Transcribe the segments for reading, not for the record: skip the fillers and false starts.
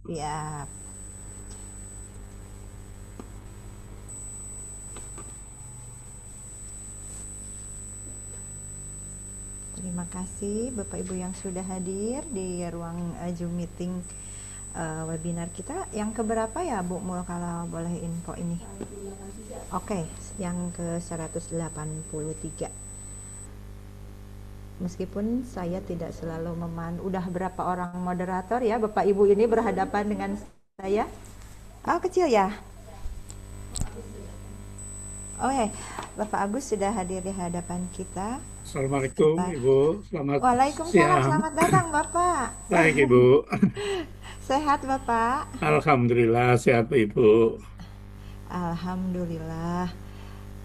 Ya, terima kasih Bapak Ibu yang sudah hadir di ruang Zoom meeting webinar kita. Yang keberapa ya Bu Mul kalau boleh info ini? Oke, yang ke 183. Meskipun saya tidak selalu udah berapa orang moderator ya Bapak Ibu ini berhadapan dengan saya? Oh, kecil ya? Oke, Bapak Agus sudah hadir di hadapan kita. Assalamualaikum Sebentar. Ibu, selamat Waalaikumsalam, siang. selamat datang Bapak. Baik Ibu, Sehat Bapak? Alhamdulillah sehat Ibu. Alhamdulillah.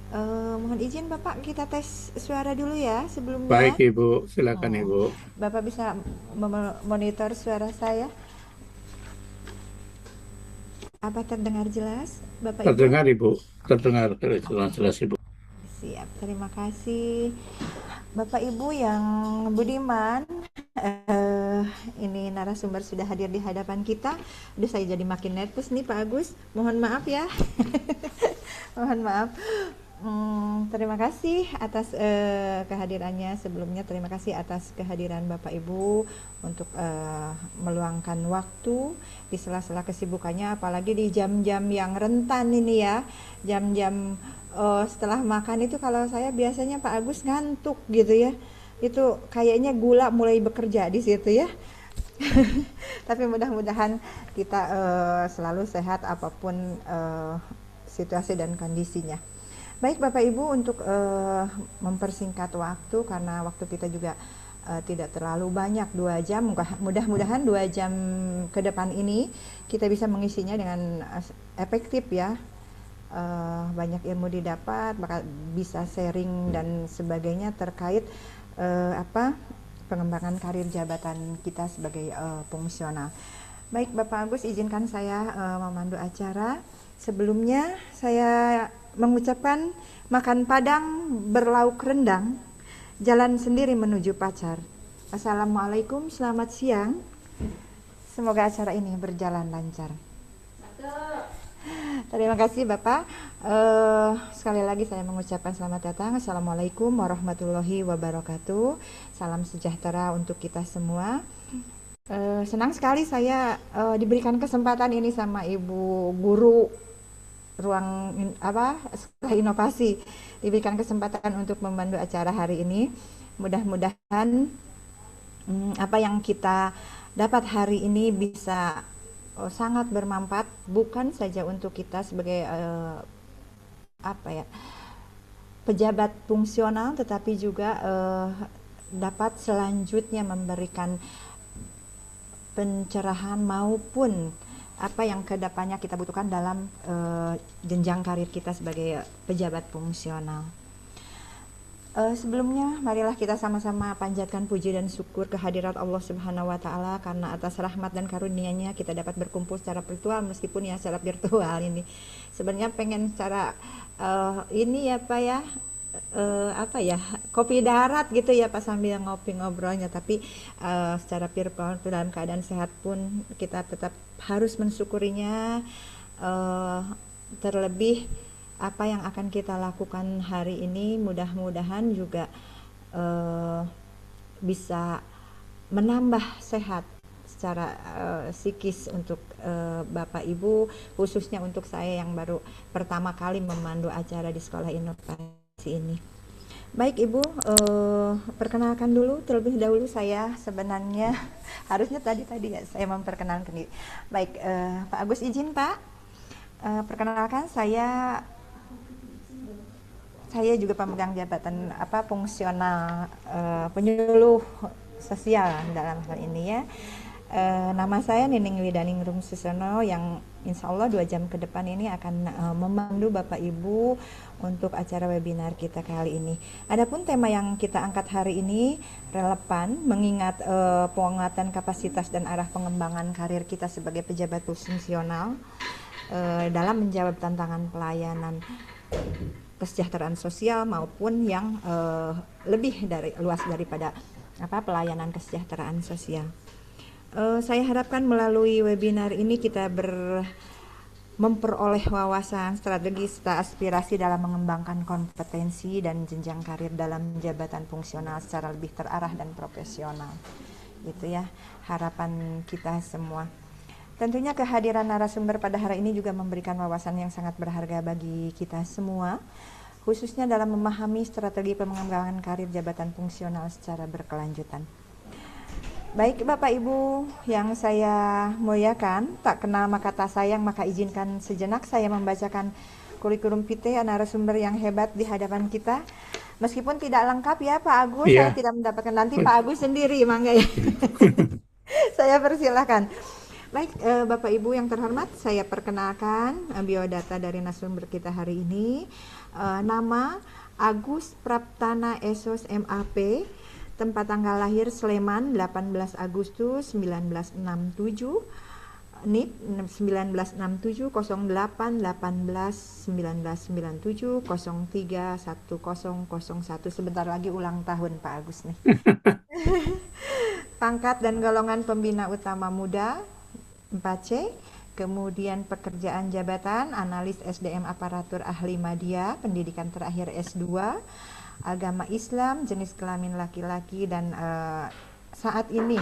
Mohon izin Bapak, kita tes suara dulu ya Baik sebelumnya. Ibu, silakan Hmm. Ibu. Bapak bisa monitor suara saya? Apa terdengar jelas, Bapak Ibu? Terdengar Ibu, terdengar jelas-jelas Ibu. Siap, terima kasih. Bapak Ibu yang budiman, eh, ini narasumber sudah hadir di hadapan kita. Udah saya jadi makin nervous nih Pak Agus. Mohon maaf ya. Mohon maaf. Terima kasih atas kehadirannya sebelumnya. Terima kasih atas kehadiran Bapak Ibu untuk meluangkan waktu di sela-sela kesibukannya, apalagi di jam-jam yang rentan ini ya, jam-jam setelah makan itu kalau saya biasanya Pak Agus ngantuk gitu ya. Itu kayaknya gula mulai bekerja di situ ya. Tapi mudah-mudahan kita selalu sehat apapun situasi dan kondisinya. Baik Bapak Ibu, untuk mempersingkat waktu karena waktu kita juga tidak terlalu banyak, 2 jam, mudah-mudahan 2 jam ke depan ini kita bisa mengisinya dengan efektif ya. Banyak ilmu didapat, bakal bisa sharing dan sebagainya terkait apa pengembangan karir jabatan kita sebagai fungsional. Baik Bapak Agus, izinkan saya memandu acara. Sebelumnya saya mengucapkan makan padang berlauk rendang, jalan sendiri menuju pacar. Assalamualaikum, selamat siang. Semoga acara ini berjalan lancar. Terima kasih Bapak. Sekali lagi saya mengucapkan selamat datang. Assalamualaikum warahmatullahi wabarakatuh. Salam sejahtera untuk kita semua. Senang sekali saya diberikan kesempatan ini sama Ibu Guru ruang sekolah inovasi, diberikan kesempatan untuk memandu acara hari ini. Mudah-mudahan apa yang kita dapat hari ini bisa sangat bermanfaat, bukan saja untuk kita sebagai apa ya pejabat fungsional, tetapi juga dapat selanjutnya memberikan pencerahan maupun apa yang kedepannya kita butuhkan dalam jenjang karir kita sebagai pejabat fungsional. Sebelumnya marilah kita sama-sama panjatkan puji dan syukur kehadirat Allah Subhanahu wa taala karena atas rahmat dan karunia-Nya kita dapat berkumpul secara virtual, meskipun ya secara virtual ini. Sebenarnya pengen secara ini ya Pak ya, apa ya, kopi darat gitu ya Pak sambil ngopi ngobrolnya, tapi secara virtual dalam keadaan sehat pun kita tetap harus mensyukurinya. Terlebih apa yang akan kita lakukan hari ini mudah-mudahan juga bisa menambah sehat secara psikis untuk Bapak Ibu, khususnya untuk saya yang baru pertama kali memandu acara di sekolah inovasi ini. Baik Ibu, perkenalkan dulu terlebih dahulu saya sebenarnya harusnya tadi ya saya memperkenalkan diri. Baik, Pak Agus izin Pak, perkenalkan saya juga pemegang jabatan fungsional penyuluh sosial dalam hal ini ya. Nama saya Nining Widaning Rumsusono yang insya Allah 2 jam ke depan ini akan memandu Bapak Ibu untuk acara webinar kita kali ini. Adapun tema yang kita angkat hari ini relevan mengingat penguatan kapasitas dan arah pengembangan karir kita sebagai pejabat fungsional dalam menjawab tantangan pelayanan kesejahteraan sosial maupun yang lebih luas daripada pelayanan kesejahteraan sosial. Saya harapkan melalui webinar ini kita memperoleh wawasan strategi serta aspirasi dalam mengembangkan kompetensi dan jenjang karir dalam jabatan fungsional secara lebih terarah dan profesional. Itu ya harapan kita semua. Tentunya kehadiran narasumber pada hari ini juga memberikan wawasan yang sangat berharga bagi kita semua, khususnya dalam memahami strategi pengembangan karir jabatan fungsional secara berkelanjutan. Baik Bapak Ibu yang saya muliakan, tak kenal maka tak sayang, maka izinkan sejenak saya membacakan kurikulum vitae narasumber yang hebat di hadapan kita. Meskipun tidak lengkap ya Pak Agus, saya Iya, tidak mendapatkan, nanti Pak Agus sendiri mangga ya. Saya persilahkan. Baik, Bapak Ibu yang terhormat, saya perkenalkan biodata dari narasumber kita hari ini. Nama Agus Praptana Esos MAP, tempat tanggal lahir Sleman 18 Agustus 1967, NIP 1967 08 18 1997 03 1001. Sebentar lagi ulang tahun Pak Agus nih. Pangkat dan golongan pembina utama muda 4C, kemudian pekerjaan jabatan analis SDM aparatur ahli media, pendidikan terakhir S2, agama Islam, jenis kelamin laki-laki, dan saat ini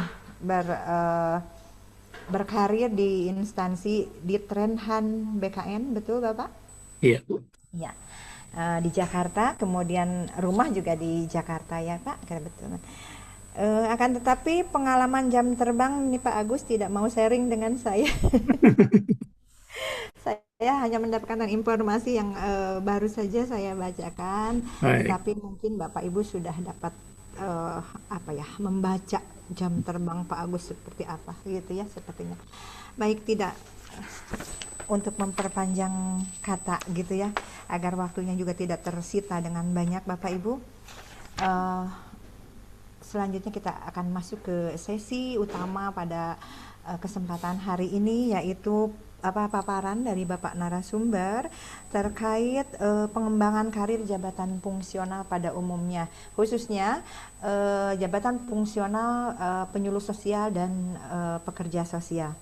berkarir di instansi di Trenhan BKN, betul Bapak? iya Bu. Ya, di Jakarta, kemudian rumah juga di Jakarta ya Pak, betul. Akan tetapi pengalaman jam terbang ini Pak Agus tidak mau sharing dengan saya. Saya hanya mendapatkan informasi yang baru saja saya bacakan, Baik, tetapi mungkin Bapak Ibu sudah dapat apa ya, membaca jam terbang Pak Agus seperti apa gitu ya sepertinya. Baik, tidak untuk memperpanjang kata gitu ya, agar waktunya juga tidak tersita dengan banyak Bapak Ibu. Eh, Selanjutnya kita akan masuk ke sesi utama pada kesempatan hari ini, yaitu paparan dari Bapak narasumber terkait pengembangan karir jabatan fungsional pada umumnya, khususnya jabatan fungsional penyuluh sosial dan pekerja sosial.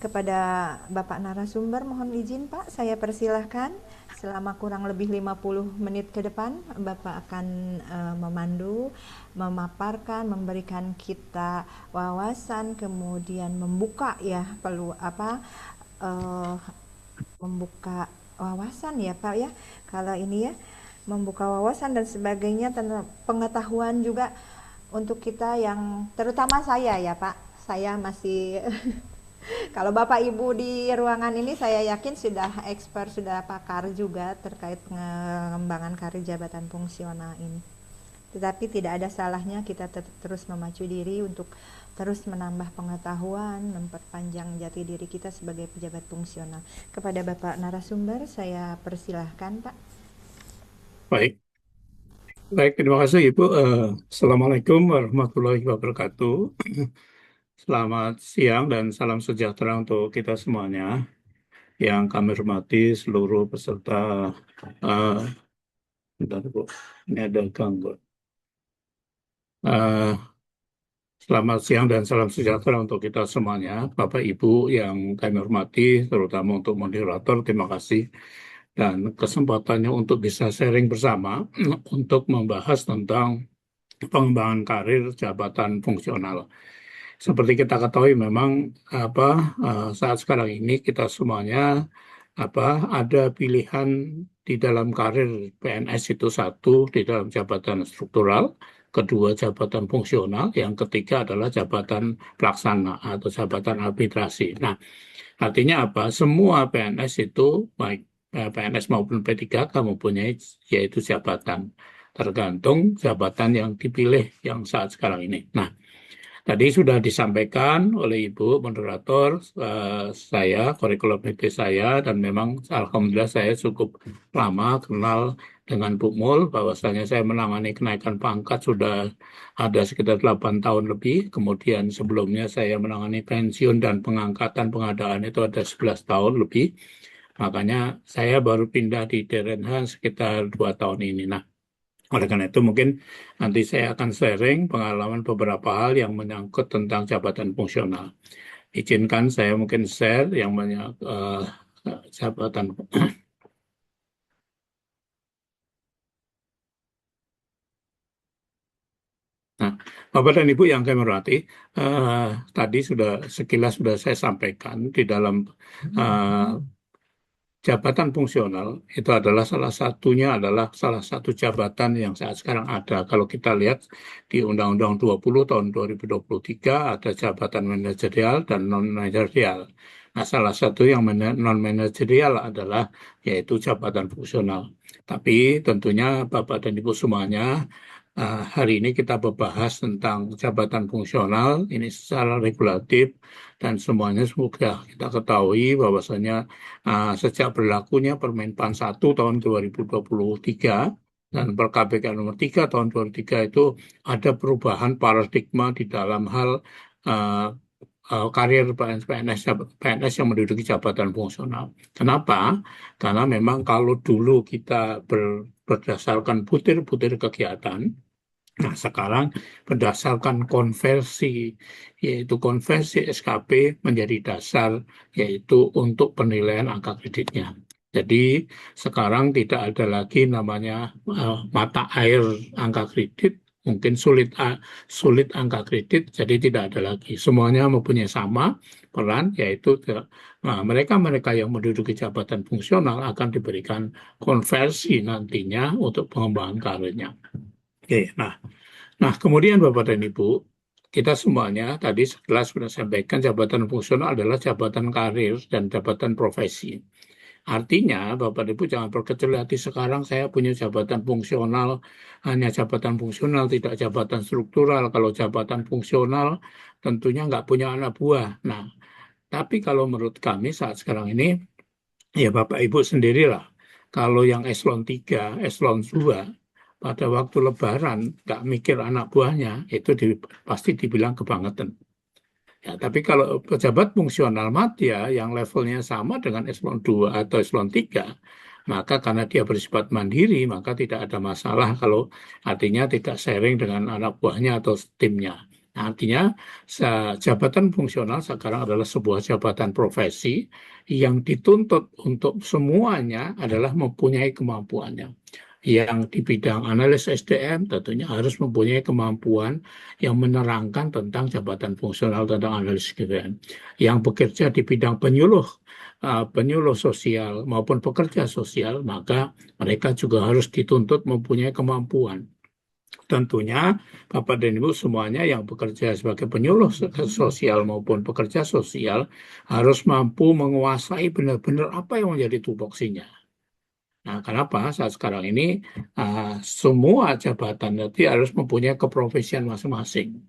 Kepada Bapak narasumber mohon izin Pak, saya persilahkan selama kurang lebih 50 menit ke depan Bapak akan memandu, memaparkan, memberikan kita wawasan, kemudian membuka ya uh, membuka wawasan ya Pak ya. Kalau ini ya membuka wawasan dan sebagainya tentang pengetahuan juga untuk kita yang terutama saya ya Pak. Saya masih kalau Bapak Ibu di ruangan ini saya yakin sudah expert, sudah pakar juga terkait pengembangan karir jabatan fungsional ini. Tetapi tidak ada salahnya kita terus memacu diri untuk terus menambah pengetahuan, memperpanjang jati diri kita sebagai pejabat fungsional. Kepada Bapak narasumber saya persilahkan Pak. baik, baik. Terima kasih Ibu. Assalamualaikum warahmatullahi wabarakatuh. Selamat siang dan salam sejahtera untuk kita semuanya. Yang kami hormati seluruh peserta. eh Bentar, Bu. Ini ada gangguan. Eh, Selamat siang dan salam sejahtera untuk kita semuanya. Bapak Ibu yang kami hormati, terutama untuk moderator, terima kasih. Dan kesempatannya untuk bisa sharing bersama untuk membahas tentang pengembangan karir jabatan fungsional. Seperti kita ketahui memang apa saat sekarang ini kita semuanya apa ada pilihan di dalam karir PNS itu satu di dalam jabatan struktural, kedua jabatan fungsional, yang ketiga adalah jabatan pelaksana atau jabatan arbitrasi. Nah, artinya apa? Semua PNS itu baik PNS maupun P3K mempunyai yaitu jabatan tergantung jabatan yang dipilih yang saat sekarang ini. Nah, tadi sudah disampaikan oleh Ibu moderator saya, kurikulum vitae saya, dan memang alhamdulillah saya cukup lama kenal dengan Bu Mul, bahwasanya saya menangani kenaikan pangkat sudah ada sekitar 8 tahun lebih, kemudian sebelumnya saya menangani pensiun dan pengangkatan pengadaan itu ada 11 tahun lebih, makanya saya baru pindah di Derenhan sekitar 2 tahun ini. Nah, Oleh karena itu mungkin nanti saya akan sharing pengalaman beberapa hal yang menyangkut tentang jabatan fungsional. Izinkan saya mungkin share yang banyak jabatan. Nah, Bapak dan Ibu yang kami hormati, eh, tadi sudah sekilas sudah saya sampaikan di dalam eh, jabatan fungsional itu adalah salah satu jabatan yang saat sekarang ada. Kalau kita lihat di Undang-Undang 20 tahun 2023 ada jabatan manajerial dan non manajerial. Nah, salah satu yang non manajerial adalah yaitu jabatan fungsional. Tapi tentunya Bapak dan Ibu semuanya hari ini kita membahas tentang jabatan fungsional ini secara regulatif dan semuanya semoga kita ketahui bahwasanya sejak berlakunya Permen-PAN 1 tahun 2023 dan Per-KPK nomor 3 tahun 2023 itu ada perubahan paradigma di dalam hal uh, karir PNS yang menduduki jabatan fungsional. Kenapa? Karena memang kalau dulu kita berdasarkan butir-butir kegiatan. Nah, sekarang berdasarkan konversi, yaitu konversi SKP menjadi dasar, yaitu untuk penilaian angka kreditnya. Jadi sekarang tidak ada lagi namanya mata air angka kredit, mungkin sulit angka kredit, jadi tidak ada lagi. Semuanya mempunyai sama peran, yaitu mereka-mereka yang menduduki jabatan fungsional akan diberikan konversi nantinya untuk pengembangan karirnya. Oke, nah, kemudian Bapak dan Ibu, kita semuanya tadi setelah sudah sampaikan jabatan fungsional adalah jabatan karir dan jabatan profesi. Artinya, Bapak dan Ibu jangan berkecil hati sekarang saya punya jabatan fungsional, hanya jabatan fungsional, tidak jabatan struktural. Kalau jabatan fungsional tentunya nggak punya anak buah. Nah, tapi kalau menurut kami saat sekarang ini, ya Bapak Ibu sendirilah. Kalau yang eselon 3, eselon 2, pada waktu Lebaran nggak mikir anak buahnya, itu pasti dibilang kebangetan. Ya, tapi kalau pejabat fungsional madya yang levelnya sama dengan eselon 2 atau eselon 3, maka karena dia bersifat mandiri, maka tidak ada masalah kalau artinya tidak sharing dengan anak buahnya atau timnya. Nah, artinya jabatan fungsional sekarang adalah sebuah jabatan profesi yang dituntut untuk semuanya adalah mempunyai kemampuannya. Yang di bidang analis SDM tentunya harus mempunyai kemampuan yang menerangkan tentang jabatan fungsional tentang analis SDM. Yang bekerja di bidang penyuluh sosial maupun pekerja sosial, maka mereka juga harus dituntut mempunyai kemampuan. Tentunya Bapak dan Ibu semuanya yang bekerja sebagai penyuluh sosial maupun pekerja sosial harus mampu menguasai benar-benar apa yang menjadi tupoksinya. Nah, kenapa saat sekarang ini semua jabatan nanti harus mempunyai keprofesian masing-masing.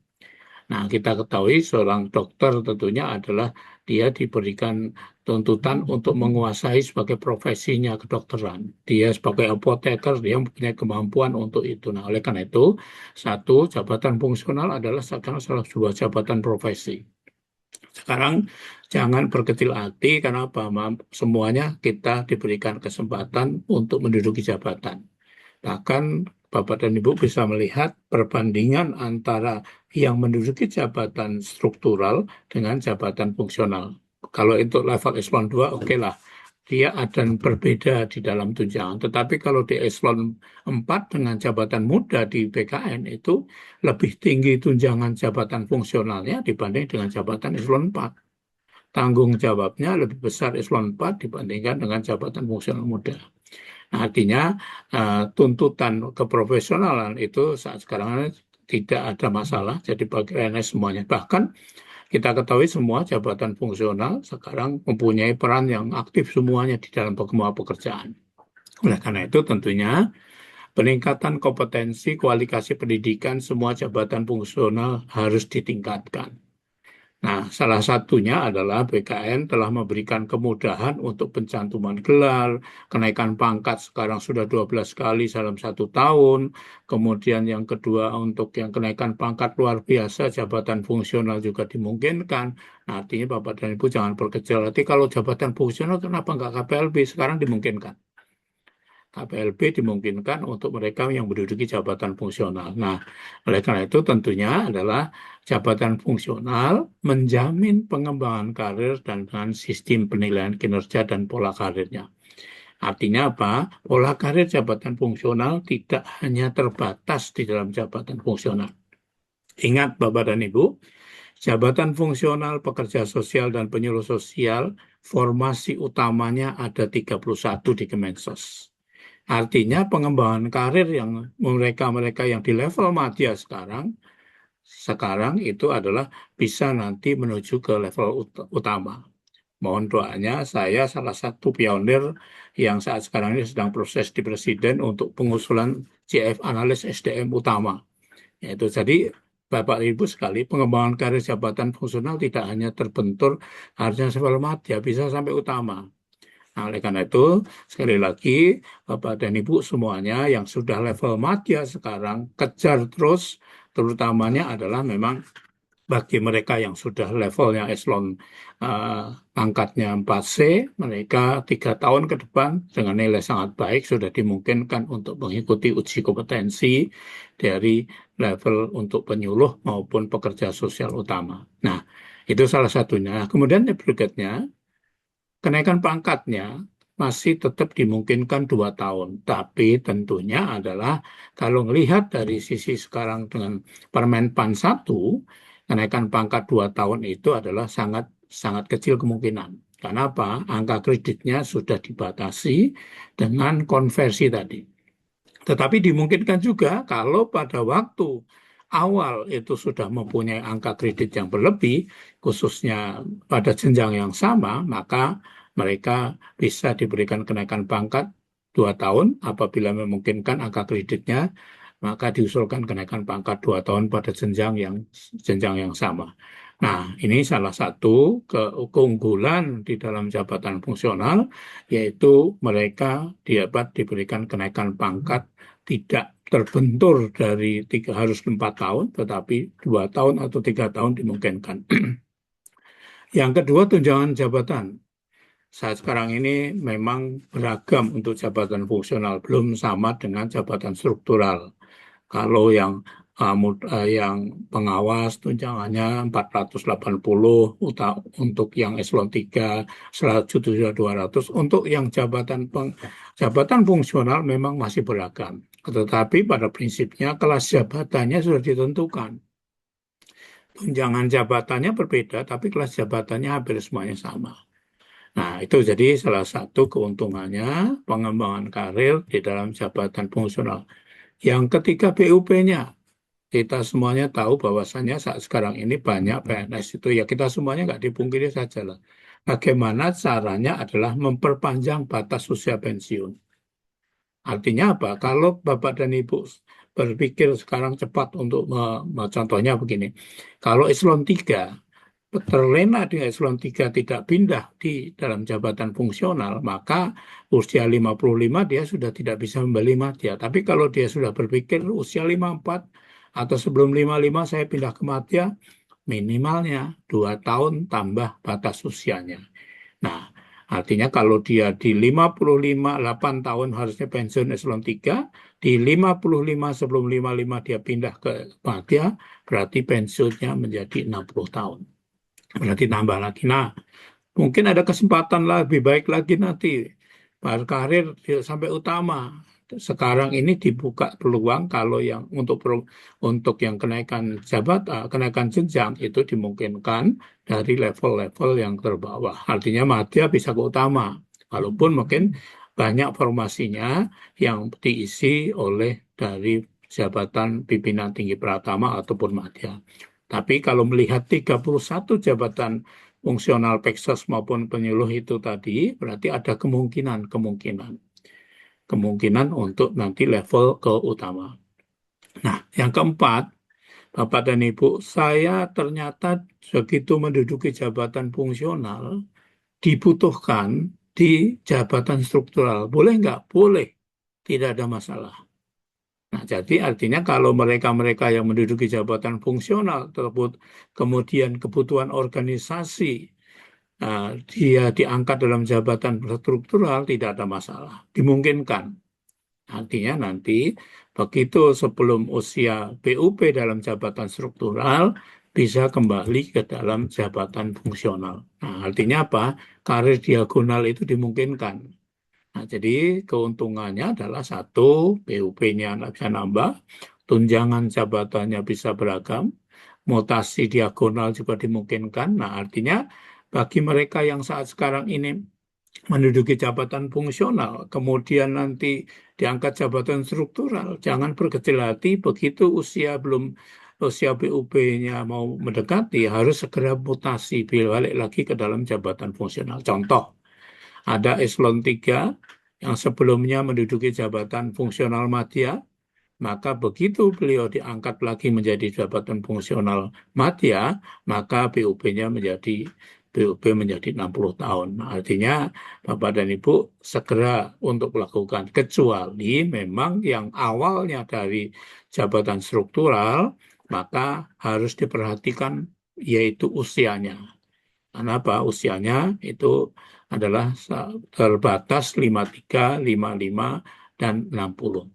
Nah, kita ketahui seorang dokter tentunya adalah dia diberikan tuntutan untuk menguasai sebagai profesinya kedokteran. Dia sebagai apoteker, dia mempunyai kemampuan untuk itu. Nah, oleh karena itu, satu, jabatan fungsional adalah sekarang salah sebuah jabatan profesi. Sekarang jangan berkecil hati karena apa? Semuanya kita diberikan kesempatan untuk menduduki jabatan. Bahkan Bapak dan Ibu bisa melihat perbandingan antara yang menduduki jabatan struktural dengan jabatan fungsional. Kalau untuk level eselon 2, oke lah. Dia ada berbeda di dalam tunjangan. Tetapi kalau di eselon 4 dengan jabatan muda di BKN itu lebih tinggi tunjangan jabatan fungsionalnya dibanding dengan jabatan eselon 4. Tanggung jawabnya lebih besar eselon 4 dibandingkan dengan jabatan fungsional muda. Nah, artinya tuntutan keprofesionalan itu saat sekarang ini tidak ada masalah, jadi bagi PNS semuanya. Bahkan kita ketahui semua jabatan fungsional sekarang mempunyai peran yang aktif semuanya di dalam semua pekerjaan. Oleh karena itu tentunya peningkatan kompetensi kualifikasi pendidikan semua jabatan fungsional harus ditingkatkan. Nah, salah satunya adalah BKN telah memberikan kemudahan untuk pencantuman gelar, kenaikan pangkat sekarang sudah 12 kali dalam 1 tahun. Kemudian yang kedua untuk yang kenaikan pangkat luar biasa, jabatan fungsional juga dimungkinkan. Nah, artinya Bapak dan Ibu jangan berkecil hati kalau jabatan fungsional kenapa nggak KPLB, sekarang dimungkinkan. KPLB dimungkinkan untuk mereka yang menduduki jabatan fungsional. Nah, oleh karena itu tentunya adalah jabatan fungsional menjamin pengembangan karir dan dengan sistem penilaian kinerja dan pola karirnya. Artinya apa? Pola karir jabatan fungsional tidak hanya terbatas di dalam jabatan fungsional. Ingat Bapak dan Ibu, jabatan fungsional, pekerja sosial, dan penyuluh sosial, formasi utamanya ada 31 di Kemensos. Artinya pengembangan karir yang mereka-mereka yang di level madya sekarang itu adalah bisa nanti menuju ke level utama. Mohon doanya, saya salah satu pionir yang saat sekarang ini sedang proses di Presiden untuk pengusulan CF Analis SDM utama. Yaitu jadi Bapak Ibu sekali, pengembangan karir jabatan fungsional tidak hanya terbentur harusnya level madya, bisa sampai utama. Nah, oleh karena itu, sekali lagi, Bapak dan Ibu semuanya yang sudah level madya sekarang, kejar terus, terutamanya adalah memang bagi mereka yang sudah levelnya eselon eh, pangkatnya 4C, mereka 3 tahun ke depan dengan nilai sangat baik sudah dimungkinkan untuk mengikuti uji kompetensi dari level untuk penyuluh maupun pekerja sosial utama. Nah, itu salah satunya. Kemudian yang berikutnya, kenaikan pangkatnya masih tetap dimungkinkan 2 tahun, tapi tentunya adalah kalau melihat dari sisi sekarang dengan Permen-Pan 1, kenaikan pangkat 2 tahun itu adalah sangat sangat kecil kemungkinan. Karena apa? Angka kreditnya sudah dibatasi dengan konversi tadi. Tetapi dimungkinkan juga kalau pada waktu awal itu sudah mempunyai angka kredit yang berlebih, khususnya pada jenjang yang sama, maka mereka bisa diberikan kenaikan pangkat 2 tahun apabila memungkinkan angka kreditnya, maka diusulkan kenaikan pangkat 2 tahun pada jenjang yang sama. Nah, ini salah satu keunggulan di dalam jabatan fungsional, yaitu mereka dapat diberikan kenaikan pangkat tidak terbentur dari harus 4 tahun, tetapi 2 tahun atau 3 tahun dimungkinkan. Yang kedua, tunjangan jabatan. Saat sekarang ini memang beragam untuk jabatan fungsional, belum sama dengan jabatan struktural. Kalau yang pengawas tunjangannya 480, untuk yang eselon 3 selanjutnya 200, untuk yang jabatan fungsional memang masih beragam. Tetapi pada prinsipnya kelas jabatannya sudah ditentukan. Tunjangan jabatannya berbeda, tapi kelas jabatannya hampir semuanya sama. Nah, itu jadi salah satu keuntungannya pengembangan karir di dalam jabatan fungsional. Yang ketiga, BUP-nya. Kita semuanya tahu bahwasannya saat sekarang ini banyak PNS itu, ya kita semuanya nggak dipungkiri saja lah. Bagaimana caranya adalah memperpanjang batas usia pensiun. Artinya apa? Kalau Bapak dan Ibu berpikir sekarang cepat untuk contohnya begini. Kalau eselon 3 terlena dengan eselon 3 tidak pindah di dalam jabatan fungsional, maka usia 55 dia sudah tidak bisa membeli madya. Tapi kalau dia sudah berpikir usia 54 atau sebelum 55 saya pindah ke madya, minimalnya 2 tahun tambah batas usianya. Nah, artinya kalau dia di 55, 8 tahun harusnya pensiun eselon 3, di 55 sebelum 55 dia pindah ke madya, berarti pensiunnya menjadi 60 tahun. Berarti tambah lagi. Nah, mungkin ada kesempatan lebih baik lagi nanti karir sampai utama. Sekarang ini dibuka peluang kalau yang untuk yang kenaikan jenjang itu dimungkinkan dari level-level yang terbawah. Artinya madya bisa ke utama, walaupun mungkin banyak formasinya yang diisi oleh dari jabatan pimpinan tinggi pratama ataupun madya. Tapi kalau melihat 31 jabatan fungsional Peksos maupun penyuluh itu tadi, berarti ada kemungkinan untuk nanti level ke utama. Nah, yang keempat, Bapak dan Ibu, saya ternyata begitu menduduki jabatan fungsional, dibutuhkan di jabatan struktural. Boleh nggak? Boleh. Tidak ada masalah. Nah, jadi artinya kalau mereka-mereka yang menduduki jabatan fungsional tersebut, kemudian kebutuhan organisasi, dia diangkat dalam jabatan struktural, tidak ada masalah. Dimungkinkan. Artinya nanti begitu sebelum usia PUP dalam jabatan struktural bisa kembali ke dalam jabatan fungsional. Nah, artinya apa? Karir diagonal itu dimungkinkan. Nah, jadi keuntungannya adalah satu, PUP-nya bisa nambah, tunjangan jabatannya bisa beragam, mutasi diagonal juga dimungkinkan. Nah, artinya bagi mereka yang saat sekarang ini menduduki jabatan fungsional, kemudian nanti diangkat jabatan struktural, jangan berkecil hati begitu usia PUP-nya mau mendekati, harus segera mutasi balik lagi ke dalam jabatan fungsional. Contoh, ada eselon 3 yang sebelumnya menduduki jabatan fungsional madya, maka begitu beliau diangkat lagi menjadi jabatan fungsional madya, maka PUP menjadi 60 tahun. Nah, artinya Bapak dan Ibu segera untuk melakukan, kecuali memang yang awalnya dari jabatan struktural, maka harus diperhatikan yaitu usianya. Kenapa? Usianya itu adalah terbatas 53, 55, dan 60.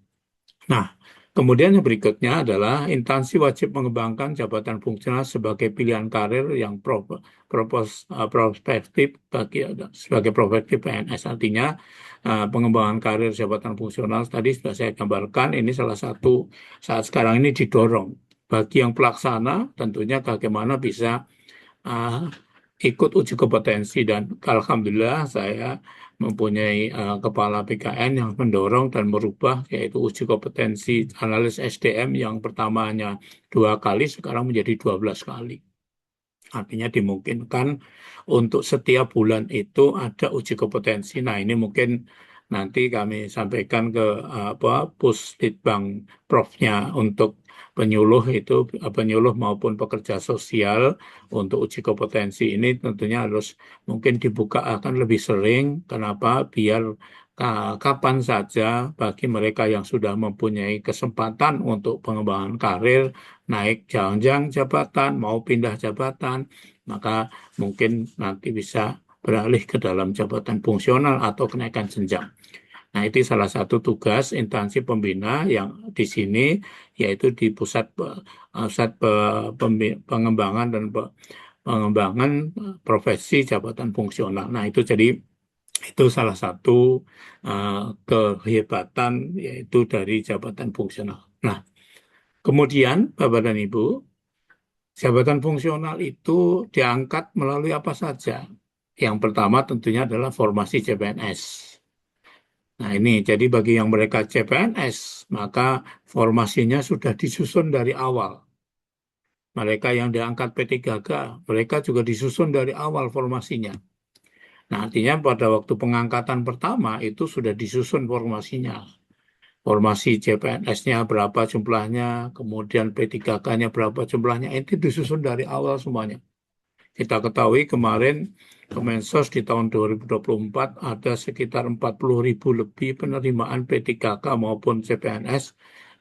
Nah, kemudian yang berikutnya adalah instansi wajib mengembangkan jabatan fungsional sebagai pilihan karir yang prospektif sebagai prospektif PNS. Artinya pengembangan karir jabatan fungsional tadi sudah saya gambarkan, ini salah satu saat sekarang ini didorong. Bagi yang pelaksana tentunya bagaimana bisa uh, ikut uji kompetensi, dan alhamdulillah saya mempunyai kepala PKN yang mendorong dan merubah, yaitu uji kompetensi analis SDM yang pertamanya 2 kali sekarang menjadi 12 kali. Artinya dimungkinkan untuk setiap bulan itu ada uji kompetensi. Nah, ini mungkin nanti kami sampaikan ke Pusditbang Profnya untuk penyuluh itu, penyuluh maupun pekerja sosial untuk uji kompetensi ini tentunya harus mungkin dibuka akan lebih sering. Kenapa? Biar kapan saja bagi mereka yang sudah mempunyai kesempatan untuk pengembangan karir, naik jenjang jabatan, mau pindah jabatan, maka mungkin nanti bisa beralih ke dalam jabatan fungsional atau kenaikan jenjang. Nah, itu salah satu tugas instansi pembina yang di sini, yaitu di pengembangan dan pengembangan profesi jabatan fungsional. Nah, itu jadi itu salah satu uh, kehebatan yaitu dari jabatan fungsional. Nah, kemudian Bapak dan Ibu, jabatan fungsional itu diangkat melalui apa saja? Yang pertama tentunya adalah formasi CPNS. Nah, ini jadi bagi yang mereka CPNS, maka formasinya sudah disusun dari awal. Mereka yang diangkat P3K, mereka juga disusun dari awal formasinya. Nah, artinya pada waktu pengangkatan pertama itu sudah disusun formasinya. Formasi CPNS-nya berapa jumlahnya, kemudian P3K-nya berapa jumlahnya, itu disusun dari awal semuanya. Kita ketahui kemarin Kemensos di tahun 2024 ada sekitar 40.000 lebih penerimaan P3K maupun CPNS,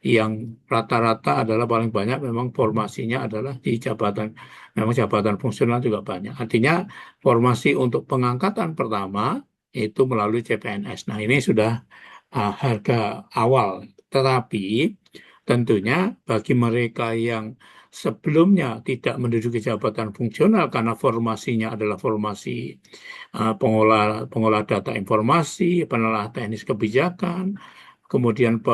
yang rata-rata adalah paling banyak memang formasinya adalah di jabatan, memang jabatan fungsional juga banyak. Artinya formasi untuk pengangkatan pertama itu melalui CPNS. Nah, ini sudah harga awal. Tetapi tentunya bagi mereka yang sebelumnya tidak menduduki jabatan fungsional karena formasinya adalah formasi pengolah data informasi, penelah teknis kebijakan, kemudian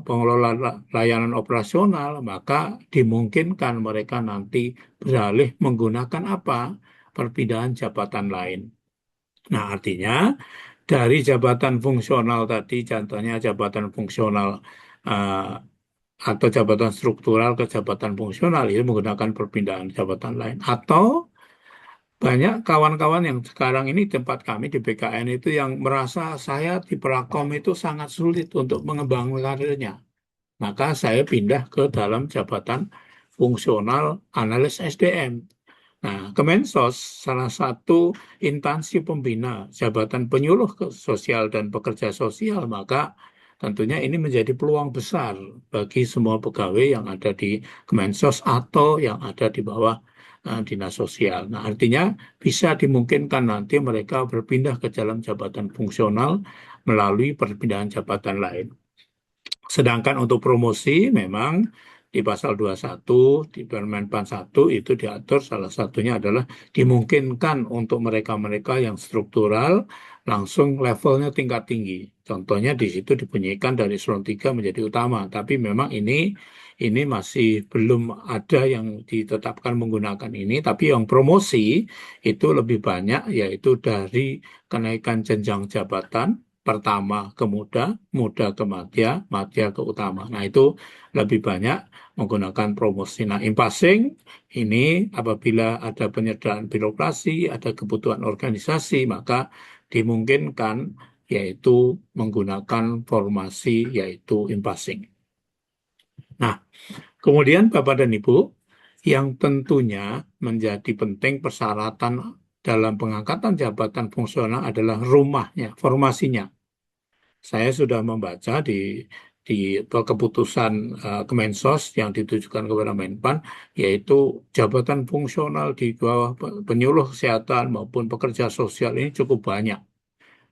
pengelola layanan operasional, maka dimungkinkan mereka nanti beralih menggunakan apa? Perpindahan jabatan lain. Nah, artinya dari jabatan fungsional tadi, contohnya jabatan fungsional eh, atau jabatan struktural ke jabatan fungsional, itu menggunakan perpindahan jabatan lain. Atau banyak kawan-kawan yang sekarang ini tempat kami di BKN itu yang merasa saya di Prakom itu sangat sulit untuk mengembangkan karirnya. Maka saya pindah ke dalam jabatan fungsional analis SDM. Nah, Kemensos salah satu instansi pembina jabatan penyuluh sosial dan pekerja sosial, maka tentunya ini menjadi peluang besar bagi semua pegawai yang ada di Kemensos atau yang ada di bawah dinas sosial. Nah, artinya bisa dimungkinkan nanti mereka berpindah ke dalam jabatan fungsional melalui perpindahan jabatan lain. Sedangkan untuk promosi memang di pasal 21 di Permen PAN 1 itu diatur salah satunya adalah dimungkinkan untuk mereka-mereka yang struktural langsung levelnya tingkat tinggi. Contohnya di situ dibunyikan dari eselon 3 menjadi utama, tapi memang ini masih belum ada yang ditetapkan menggunakan ini, tapi yang promosi itu lebih banyak yaitu dari kenaikan jenjang jabatan pertama ke muda, muda ke madya, madya ke utama. Nah, itu lebih banyak menggunakan promosi. Nah, impasing ini apabila ada penyederhanaan birokrasi, ada kebutuhan organisasi, maka dimungkinkan yaitu menggunakan formasi yaitu impasing. Nah, kemudian Bapak dan Ibu, yang tentunya menjadi penting persyaratan dalam pengangkatan jabatan fungsional adalah rumahnya, formasinya. Saya sudah membaca di keputusan Kemensos yang ditujukan kepada Menpan, yaitu jabatan fungsional di bawah penyuluh kesehatan maupun pekerja sosial ini cukup banyak.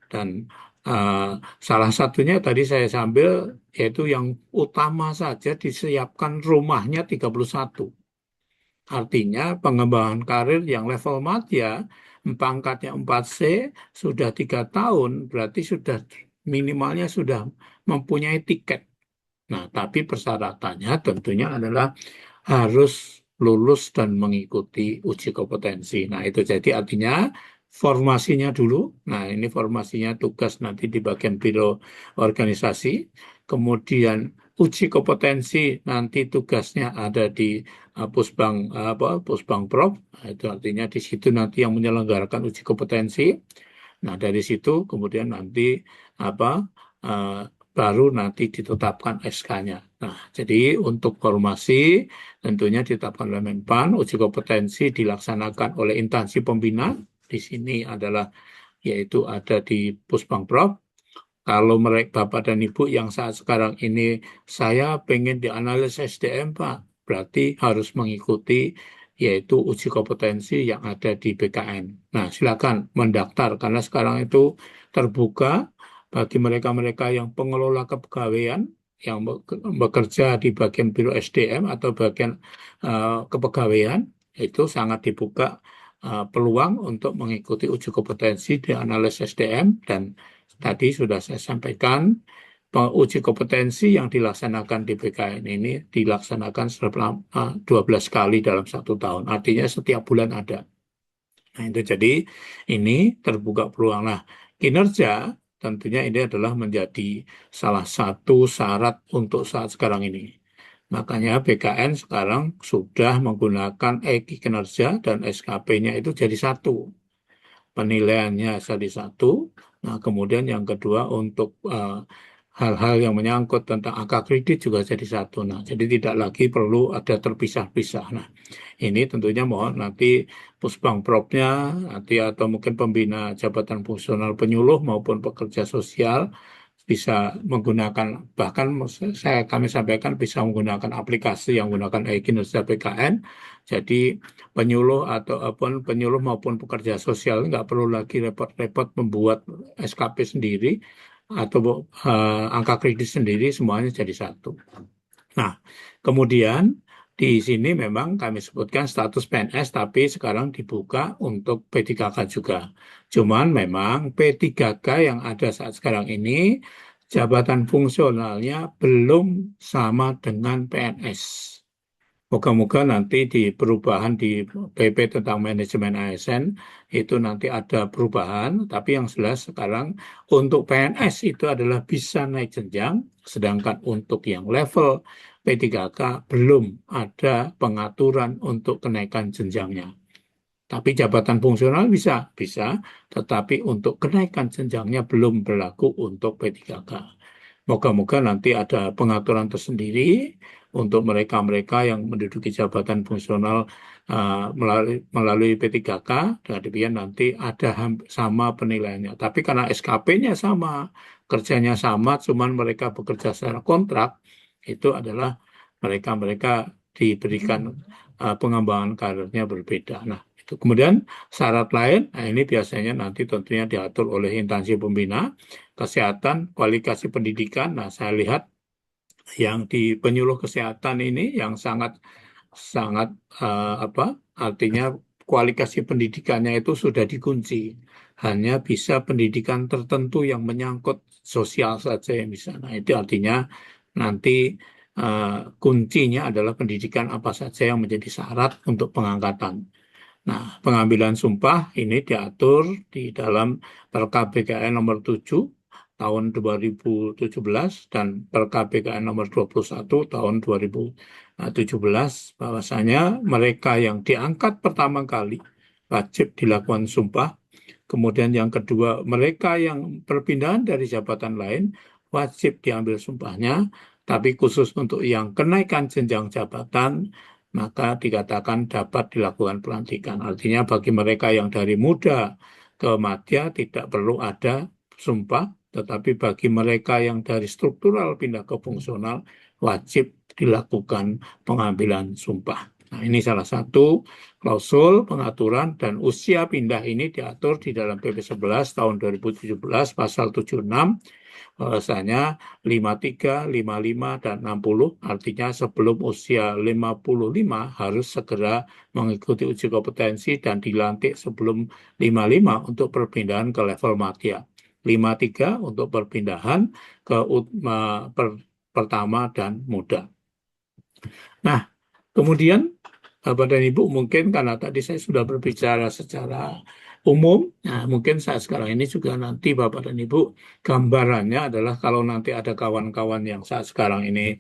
Dan eh, salah satunya tadi saya sambil, yaitu yang utama saja disiapkan rumahnya 31. Artinya pengembangan karir yang level madya, pangkatnya 4C, sudah 3 tahun, berarti sudah minimalnya sudah mempunyai tiket. Nah, tapi persyaratannya tentunya adalah harus lulus dan mengikuti uji kompetensi. Nah, itu jadi artinya formasinya dulu. Nah, ini formasinya tugas nanti di bagian biro organisasi. Kemudian uji kompetensi nanti tugasnya ada di Pusbang Pusbang Prov. Nah, itu artinya di situ nanti yang menyelenggarakan uji kompetensi. Nah, dari situ kemudian nanti apa eh, baru nanti ditetapkan SK-nya. Nah, jadi untuk formasi tentunya ditetapkan oleh Menpan, uji kompetensi dilaksanakan oleh instansi pembina. Di sini adalah yaitu ada di Pusbangprov. Kalau mereka Bapak dan Ibu yang saat sekarang ini saya pengen dianalisis SDM Pak, berarti harus mengikuti yaitu uji kompetensi yang ada di BKN. Nah, silakan mendaftar karena sekarang itu terbuka bagi mereka-mereka yang pengelola kepegawaian yang bekerja di bagian Biro SDM atau bagian kepegawaian itu sangat dibuka peluang untuk mengikuti uji kompetensi di analisis SDM dan tadi sudah saya sampaikan uji kompetensi yang dilaksanakan di BKN ini dilaksanakan selama 12 kali dalam 1 tahun. Artinya setiap bulan ada. Nah, itu jadi ini terbuka peluang. Nah, kinerja tentunya ini adalah menjadi salah satu syarat untuk saat sekarang ini. Makanya BKN sekarang sudah menggunakan EKI kinerja dan SKP-nya itu jadi satu. Penilaiannya jadi satu. Nah, kemudian yang kedua untuk hal-hal yang menyangkut tentang angka kredit juga jadi satu. Nah, jadi tidak lagi perlu ada terpisah-pisah. Nah, ini tentunya mohon nanti Pusbangpropnya nanti atau mungkin pembina jabatan fungsional penyuluh maupun pekerja sosial bisa menggunakan bahkan kami sampaikan bisa menggunakan aplikasi yang menggunakan e-kinerja BKN. Jadi penyuluh ataupun penyuluh maupun pekerja sosial nggak perlu lagi repot-repot membuat SKP sendiri atau angka kredit sendiri, semuanya jadi satu. Nah, kemudian di sini memang kami sebutkan status PNS, tapi sekarang dibuka untuk P3K juga. Cuman memang P3K yang ada saat sekarang ini, jabatan fungsionalnya belum sama dengan PNS. Moga-moga nanti di perubahan di PP tentang manajemen ASN itu nanti ada perubahan, tapi yang jelas sekarang untuk PNS itu adalah bisa naik jenjang, sedangkan untuk yang level P3K belum ada pengaturan untuk kenaikan jenjangnya. Tapi jabatan fungsional bisa, tetapi untuk kenaikan jenjangnya belum berlaku untuk P3K. Moga-moga nanti ada pengaturan tersendiri untuk mereka-mereka yang menduduki jabatan fungsional melalui P3K, dan demikian nanti ada sama penilaiannya. Tapi karena SKP-nya sama, kerjanya sama, cuman mereka bekerja secara kontrak, itu adalah mereka-mereka diberikan pengembangan karirnya berbeda. Nah, itu kemudian syarat lain, nah ini biasanya nanti tentunya diatur oleh instansi pembina kesehatan, kualifikasi pendidikan. Nah, saya lihat yang di penyuluh kesehatan ini yang sangat sangat apa artinya kualifikasi pendidikannya itu sudah dikunci. Hanya bisa pendidikan tertentu yang menyangkut sosial saja yang bisa. Nah, itu artinya nanti eh, kuncinya adalah pendidikan apa saja yang menjadi syarat untuk pengangkatan. Nah, pengambilan sumpah ini diatur di dalam Perkab BKN nomor 7 tahun 2017 dan Perkab BKN nomor 21 tahun 2017 bahwasanya mereka yang diangkat pertama kali wajib dilakukan sumpah. Kemudian yang kedua, mereka yang perpindahan dari jabatan lain wajib diambil sumpahnya, tapi khusus untuk yang kenaikan jenjang jabatan, maka dikatakan dapat dilakukan pelantikan. Artinya bagi mereka yang dari muda ke madya tidak perlu ada sumpah, tetapi bagi mereka yang dari struktural pindah ke fungsional wajib dilakukan pengambilan sumpah. Nah, ini salah satu klausul pengaturan dan usia pindah ini diatur di dalam PP 11 tahun 2017 pasal 76 bahwasanya 53, 55, dan 60 artinya sebelum usia 55 harus segera mengikuti uji kompetensi dan dilantik sebelum 55 untuk perpindahan ke level madya. 53 untuk perpindahan ke pertama dan muda. Nah, kemudian Bapak dan Ibu mungkin karena tadi saya sudah berbicara secara umum, nah mungkin saya sekarang ini juga nanti Bapak dan Ibu gambarannya adalah kalau nanti ada kawan-kawan yang saat sekarang ini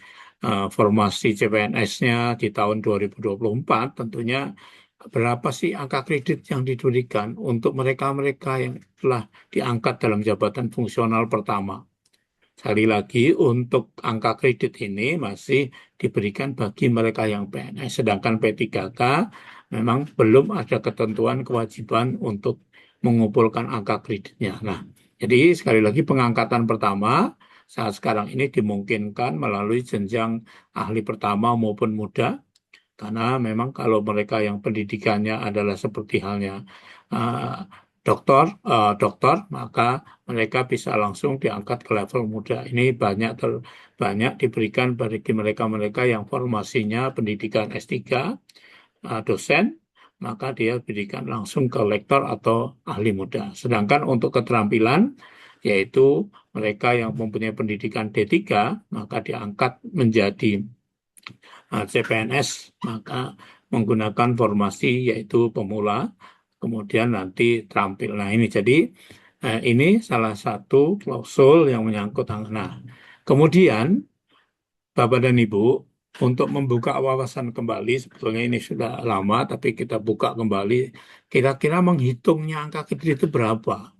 formasi CPNS-nya di tahun 2024, tentunya berapa sih angka kredit yang diberikan untuk mereka-mereka yang telah diangkat dalam jabatan fungsional pertama. Sekali lagi, untuk angka kredit ini masih diberikan bagi mereka yang PNS, sedangkan P3K memang belum ada ketentuan kewajiban untuk mengumpulkan angka kreditnya. Nah, jadi sekali lagi pengangkatan pertama saat sekarang ini dimungkinkan melalui jenjang ahli pertama maupun muda, karena memang kalau mereka yang pendidikannya adalah seperti halnya uh, dokter, maka mereka bisa langsung diangkat ke level muda. Ini banyak diberikan bagi mereka-mereka yang formasinya pendidikan S3, dosen, maka dia berikan langsung ke lektor atau ahli muda. Sedangkan untuk keterampilan, yaitu mereka yang mempunyai pendidikan D3, maka diangkat menjadi CPNS, maka menggunakan formasi yaitu pemula, kemudian nanti terampil. Nah ini jadi ini salah satu klausul yang menyangkut. Nah, kemudian Bapak dan Ibu, untuk membuka wawasan kembali, sebetulnya ini sudah lama, tapi kita buka kembali, kira-kira menghitungnya angka kredit itu berapa?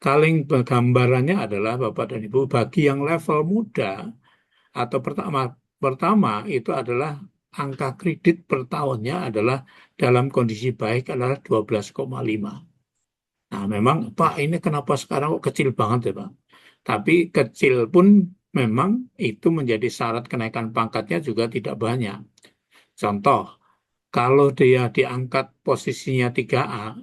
Kaling gambarannya adalah Bapak dan Ibu, bagi yang level muda, atau pertama pertama itu adalah angka kredit per tahunnya adalah dalam kondisi baik adalah 12,5. Nah, memang Pak ini kenapa sekarang kok kecil banget ya Pak? Tapi kecil pun memang itu menjadi syarat kenaikan pangkatnya juga tidak banyak. Contoh, kalau dia diangkat posisinya 3A,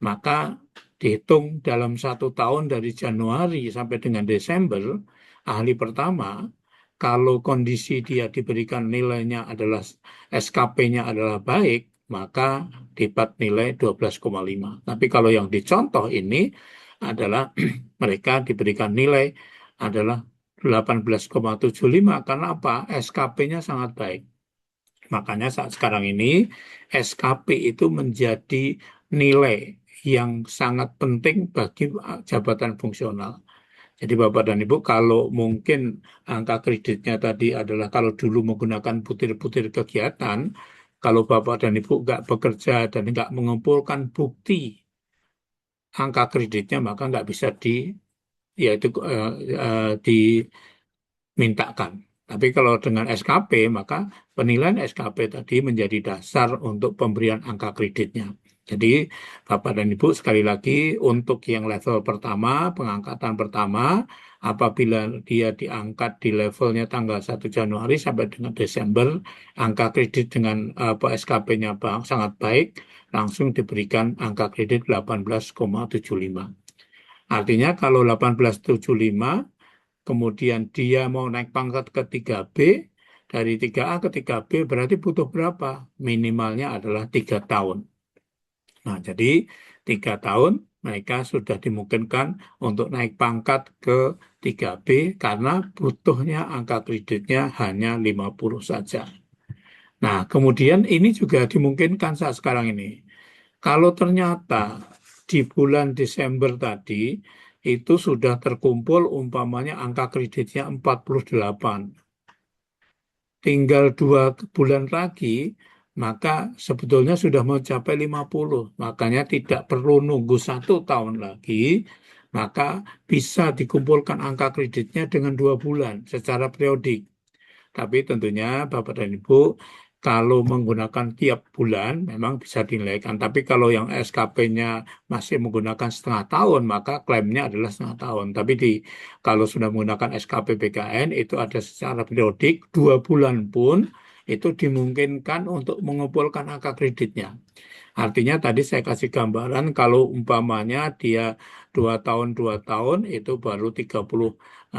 maka dihitung dalam 1 tahun dari Januari sampai dengan Desember, ahli pertama, kalau kondisi dia diberikan nilainya adalah SKP-nya adalah baik, maka dapat nilai 12,5. Tapi kalau yang dicontoh ini adalah mereka diberikan nilai adalah 18,75 karena apa? SKP-nya sangat baik. Makanya saat sekarang ini SKP itu menjadi nilai yang sangat penting bagi jabatan fungsional. Jadi Bapak dan Ibu, kalau mungkin angka kreditnya tadi adalah kalau dulu menggunakan butir-butir kegiatan, kalau Bapak dan Ibu nggak bekerja dan nggak mengumpulkan bukti angka kreditnya, maka nggak bisa yaitu dimintakan. Tapi kalau dengan SKP, maka penilaian SKP tadi menjadi dasar untuk pemberian angka kreditnya. Jadi, Bapak dan Ibu, sekali lagi, untuk yang level pertama, pengangkatan pertama, apabila dia diangkat di levelnya tanggal 1 Januari sampai dengan Desember, angka kredit dengan SKP-nya sangat baik, langsung diberikan angka kredit 18,75. Artinya kalau 18,75 kemudian dia mau naik pangkat ke 3B, dari 3A ke 3B berarti butuh berapa? Minimalnya adalah 3 tahun. Nah, jadi 3 tahun mereka sudah dimungkinkan untuk naik pangkat ke 3B karena butuhnya angka kreditnya hanya 50 saja. Nah, kemudian ini juga dimungkinkan saat sekarang ini. Kalau ternyata di bulan Desember tadi itu sudah terkumpul umpamanya angka kreditnya 48, tinggal 2 bulan lagi, maka sebetulnya sudah mencapai 50. Makanya tidak perlu nunggu 1 tahun lagi, maka bisa dikumpulkan angka kreditnya dengan 2 bulan secara periodik. Tapi tentunya Bapak dan Ibu, kalau menggunakan tiap bulan memang bisa dinilaikan. Tapi kalau yang SKP-nya masih menggunakan setengah tahun, maka klaimnya adalah setengah tahun. Tapi kalau sudah menggunakan SKP BKN itu ada secara periodik, 2 bulan pun itu dimungkinkan untuk mengumpulkan angka kreditnya. Artinya tadi saya kasih gambaran kalau umpamanya dia 2 tahun 2 tahun itu baru 36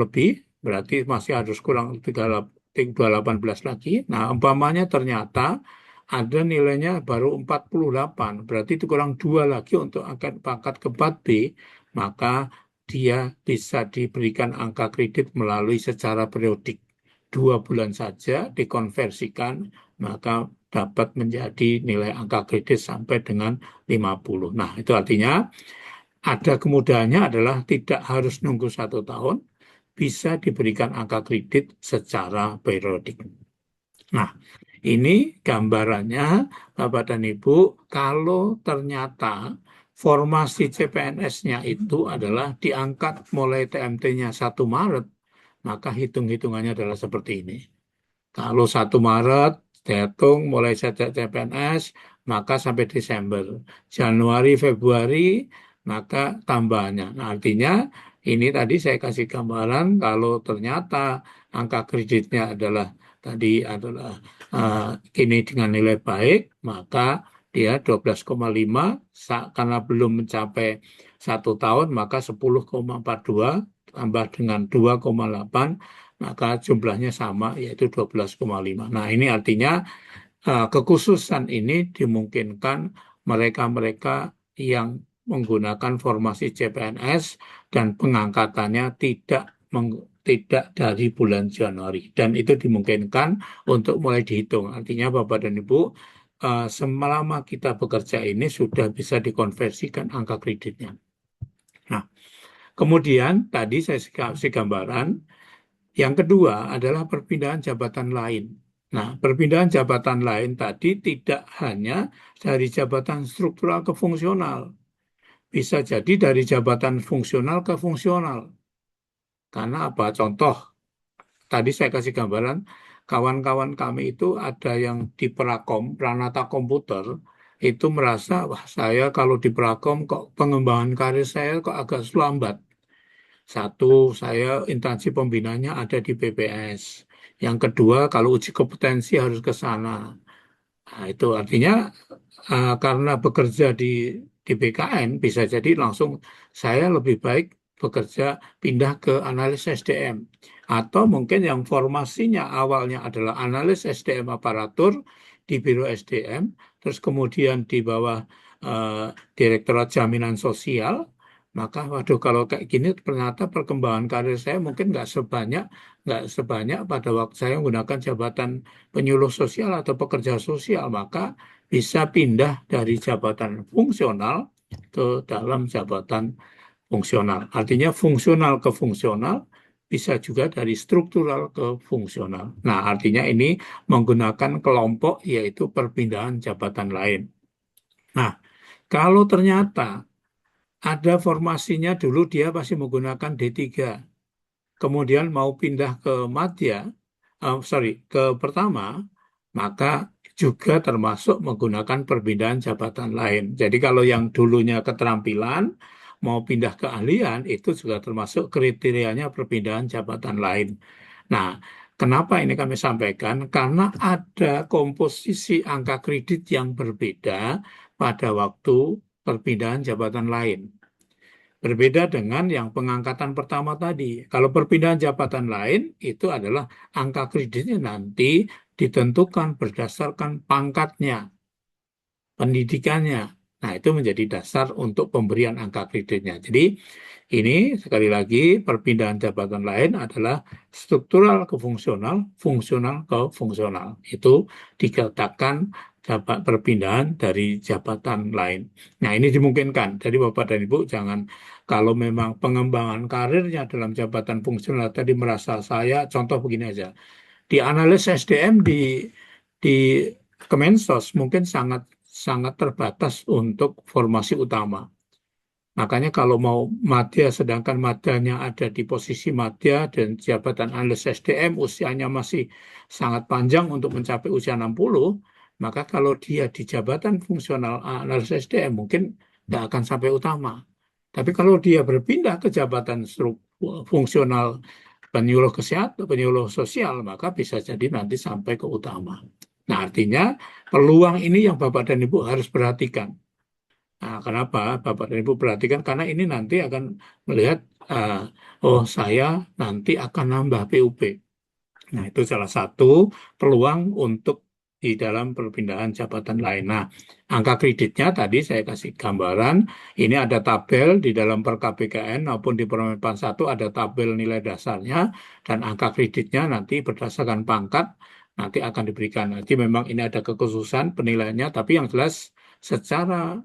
lebih, berarti masih harus kurang 18 lagi. Nah, umpamanya ternyata ada nilainya baru 48, berarti itu kurang 2 lagi untuk angkat pangkat ke 4B, maka dia bisa diberikan angka kredit melalui secara periodik. 2 bulan saja dikonversikan, maka dapat menjadi nilai angka kredit sampai dengan 50. Nah, itu artinya ada kemudahannya adalah tidak harus nunggu 1 tahun, bisa diberikan angka kredit secara periodik. Nah, ini gambarannya Bapak dan Ibu, kalau ternyata formasi CPNS-nya itu adalah diangkat mulai TMT-nya 1 Maret, maka hitung-hitungannya adalah seperti ini. Kalau 1 Maret dihitung mulai sejak CPNS, maka sampai Desember. Januari, Februari, maka tambahannya. Nah, artinya ini tadi saya kasih gambaran kalau ternyata angka kreditnya adalah kini dengan nilai baik, maka dia 12,5 karena belum mencapai 1 tahun, maka 10,42 tambah dengan 2,8 maka jumlahnya sama yaitu 12,5. Nah, ini artinya kekhususan ini dimungkinkan mereka-mereka yang menggunakan formasi CPNS dan pengangkatannya tidak dari bulan Januari dan itu dimungkinkan untuk mulai dihitung. Artinya Bapak dan Ibu, selama kita bekerja ini sudah bisa dikonversikan angka kreditnya. Nah, kemudian tadi saya kasih gambaran yang kedua adalah perpindahan jabatan lain. Nah, perpindahan jabatan lain tadi tidak hanya dari jabatan struktural ke fungsional, bisa jadi dari jabatan fungsional ke fungsional. Karena apa? Contoh, tadi saya kasih gambaran, kawan-kawan kami itu ada yang di Prakom, Pranata Komputer, itu merasa, wah saya kalau di Prakom kok pengembangan karir saya kok agak lambat. Satu, saya instansi pembinanya ada di PPS. Yang kedua, kalau uji kompetensi harus ke sana. Nah, itu artinya karena bekerja di BKN bisa jadi langsung saya lebih baik bekerja pindah ke analis SDM. Atau mungkin yang formasinya awalnya adalah analis SDM aparatur di Biro SDM, terus kemudian di bawah Direktorat Jaminan Sosial, maka waduh kalau kayak gini ternyata perkembangan karir saya mungkin nggak sebanyak pada waktu saya menggunakan jabatan penyuluh sosial atau pekerja sosial, maka bisa pindah dari jabatan fungsional ke dalam jabatan fungsional. Artinya fungsional ke fungsional bisa juga dari struktural ke fungsional. Nah, artinya ini menggunakan kelompok yaitu perpindahan jabatan lain. Nah, kalau ternyata ada formasinya dulu dia masih menggunakan D3, kemudian mau pindah ke Madya, ke pertama, maka juga termasuk menggunakan perbedaan jabatan lain. Jadi kalau yang dulunya keterampilan mau pindah ke ahlian itu juga termasuk kriterianya perpindahan jabatan lain. Nah, kenapa ini kami sampaikan? Karena ada komposisi angka kredit yang berbeda pada waktu perpindahan jabatan lain. Berbeda dengan yang pengangkatan pertama tadi. Kalau perpindahan jabatan lain itu adalah angka kreditnya nanti ditentukan berdasarkan pangkatnya, pendidikannya. Nah, itu menjadi dasar untuk pemberian angka kreditnya. Jadi, ini sekali lagi perpindahan jabatan lain adalah struktural ke fungsional, fungsional ke fungsional. Itu dikatakan perpindahan dari jabatan lain. Nah, ini dimungkinkan. Jadi Bapak dan Ibu jangan kalau memang pengembangan karirnya dalam jabatan fungsional tadi merasa saya, contoh begini aja. Di analis SDM di Kemensos mungkin sangat sangat terbatas untuk formasi utama. Makanya kalau mau madya, sedangkan madyanya ada di posisi madya dan jabatan analis SDM usianya masih sangat panjang untuk mencapai usia 60, maka kalau dia di jabatan fungsional analis SDM mungkin tidak akan sampai utama. Tapi kalau dia berpindah ke jabatan fungsional penyuluh kesehatan, penyuluh sosial, maka bisa jadi nanti sampai ke utama. Nah, artinya peluang ini yang Bapak dan Ibu harus perhatikan. Nah, kenapa Bapak dan Ibu perhatikan? Karena ini nanti akan melihat, uh, oh saya nanti akan nambah PUP. Nah, itu salah satu peluang untuk di dalam perpindahan jabatan lain. Nah, angka kreditnya tadi saya kasih gambaran. Ini ada tabel di dalam per KPKN maupun di Permen 1 ada tabel nilai dasarnya dan angka kreditnya nanti berdasarkan pangkat nanti akan diberikan. Nanti memang ini ada kekhususan penilaiannya, tapi yang jelas secara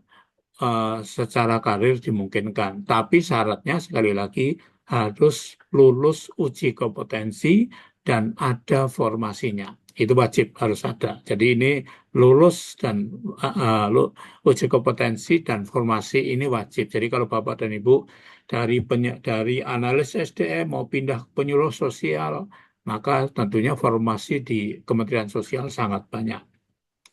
secara karir dimungkinkan. Tapi syaratnya sekali lagi harus lulus uji kompetensi dan ada formasinya. Itu wajib harus ada. Jadi ini lulus dan uji kompetensi dan formasi ini wajib. Jadi kalau Bapak dan Ibu dari analis SDM mau pindah ke penyuluh sosial, maka tentunya formasi di Kementerian Sosial sangat banyak.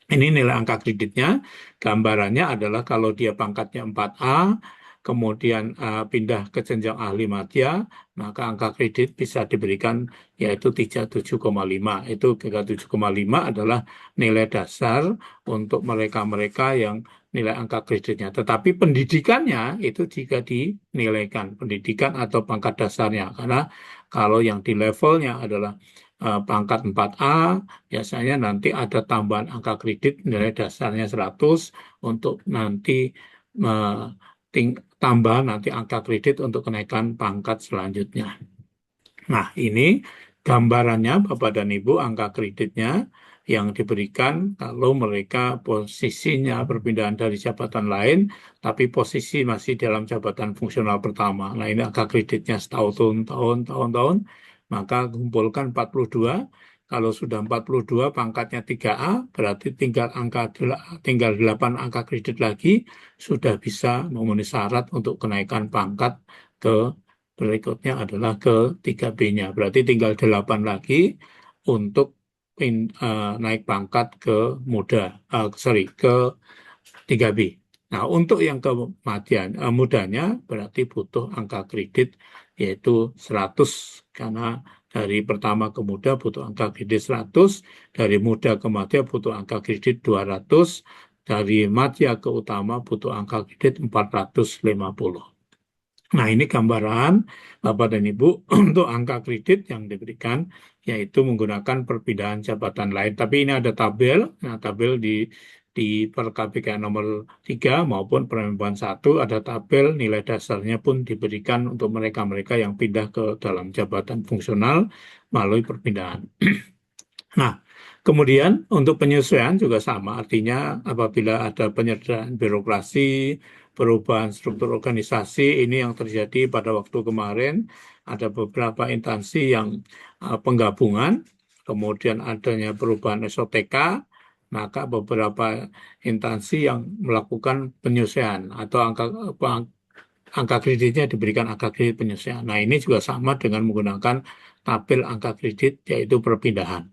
Ini nilai angka kreditnya, gambarannya adalah kalau dia pangkatnya 4A, kemudian pindah ke jenjang ahli madya, maka angka kredit bisa diberikan yaitu 37,5. Itu 37,5 adalah nilai dasar untuk mereka-mereka yang nilai angka kreditnya. Tetapi pendidikannya itu jika dinilaikan, pendidikan atau pangkat dasarnya. Karena kalau yang di levelnya adalah pangkat 4A, biasanya nanti ada tambahan angka kredit nilai dasarnya 100 untuk nanti tambah nanti angka kredit untuk kenaikan pangkat selanjutnya. Nah, ini gambarannya Bapak dan Ibu angka kreditnya yang diberikan kalau mereka posisinya perpindahan dari jabatan lain, tapi posisi masih dalam jabatan fungsional pertama. Nah, ini angka kreditnya tahun, maka kumpulkan 42. Kalau sudah 42 pangkatnya 3A, berarti tinggal 8 angka kredit lagi sudah bisa memenuhi syarat untuk kenaikan pangkat ke berikutnya adalah ke 3B-nya. Berarti tinggal 8 lagi untuk naik pangkat ke muda, ke 3B. Nah, untuk yang kematian mudanya berarti butuh angka kredit yaitu 100 karena dari pertama ke muda butuh angka kredit 100, dari muda ke madya butuh angka kredit 200, dari madya ke utama butuh angka kredit 450. Nah, ini gambaran Bapak dan Ibu untuk angka kredit yang diberikan, yaitu menggunakan perpindahan jabatan lain. Tapi ini ada tabel, nah tabel di per KPK nomor 3 maupun Permen 1 ada tabel nilai dasarnya pun diberikan untuk mereka-mereka yang pindah ke dalam jabatan fungsional melalui perpindahan. Nah, kemudian untuk penyesuaian juga sama, artinya apabila ada penyederhanaan birokrasi, perubahan struktur organisasi, ini yang terjadi pada waktu kemarin, ada beberapa instansi yang penggabungan, kemudian adanya perubahan SOTK, maka beberapa instansi yang melakukan penyesuaian atau angka kreditnya diberikan angka kredit penyesuaian. Nah, ini juga sama dengan menggunakan tabel angka kredit, yaitu perpindahan.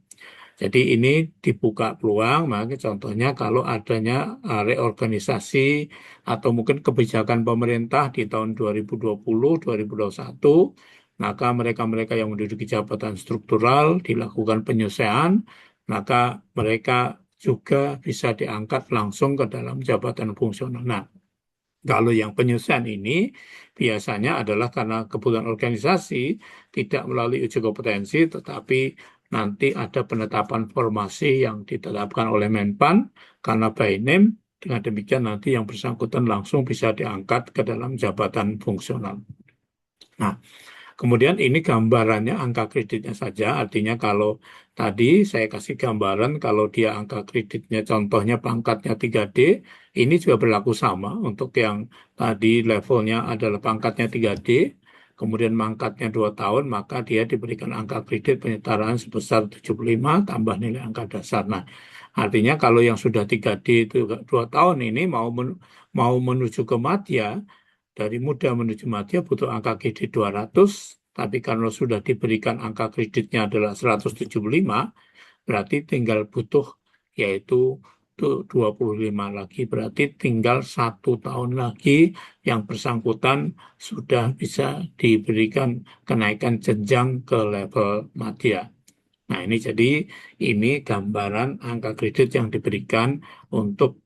Jadi ini dibuka peluang, maka contohnya kalau adanya reorganisasi atau mungkin kebijakan pemerintah di tahun 2020-2021, maka mereka-mereka yang menduduki jabatan struktural dilakukan penyesuaian, maka mereka juga bisa diangkat langsung ke dalam jabatan fungsional. Nah, Kalau yang penyusuan ini biasanya adalah karena kebutuhan organisasi tidak melalui uji kompetensi, tetapi nanti ada penetapan formasi yang ditetapkan oleh Menpan karena by name. Dengan demikian nanti yang bersangkutan langsung bisa diangkat ke dalam jabatan fungsional. Nah, kemudian ini gambarannya angka kreditnya saja, artinya kalau tadi saya kasih gambaran kalau dia angka kreditnya contohnya pangkatnya 3D, ini juga berlaku sama untuk yang tadi levelnya adalah pangkatnya 3D, kemudian mangkatnya 2 tahun, maka dia diberikan angka kredit penyetaraan sebesar 75 tambah nilai angka dasar. Nah, artinya kalau yang sudah 3D itu 2 tahun ini mau menuju ke madya, dari muda menuju madya butuh angka kredit 200, tapi karena sudah diberikan angka kreditnya adalah 175, berarti tinggal butuh yaitu tuh 25 lagi, berarti tinggal 1 tahun lagi yang bersangkutan sudah bisa diberikan kenaikan jenjang ke level madya. Nah, ini jadi ini gambaran angka kredit yang diberikan untuk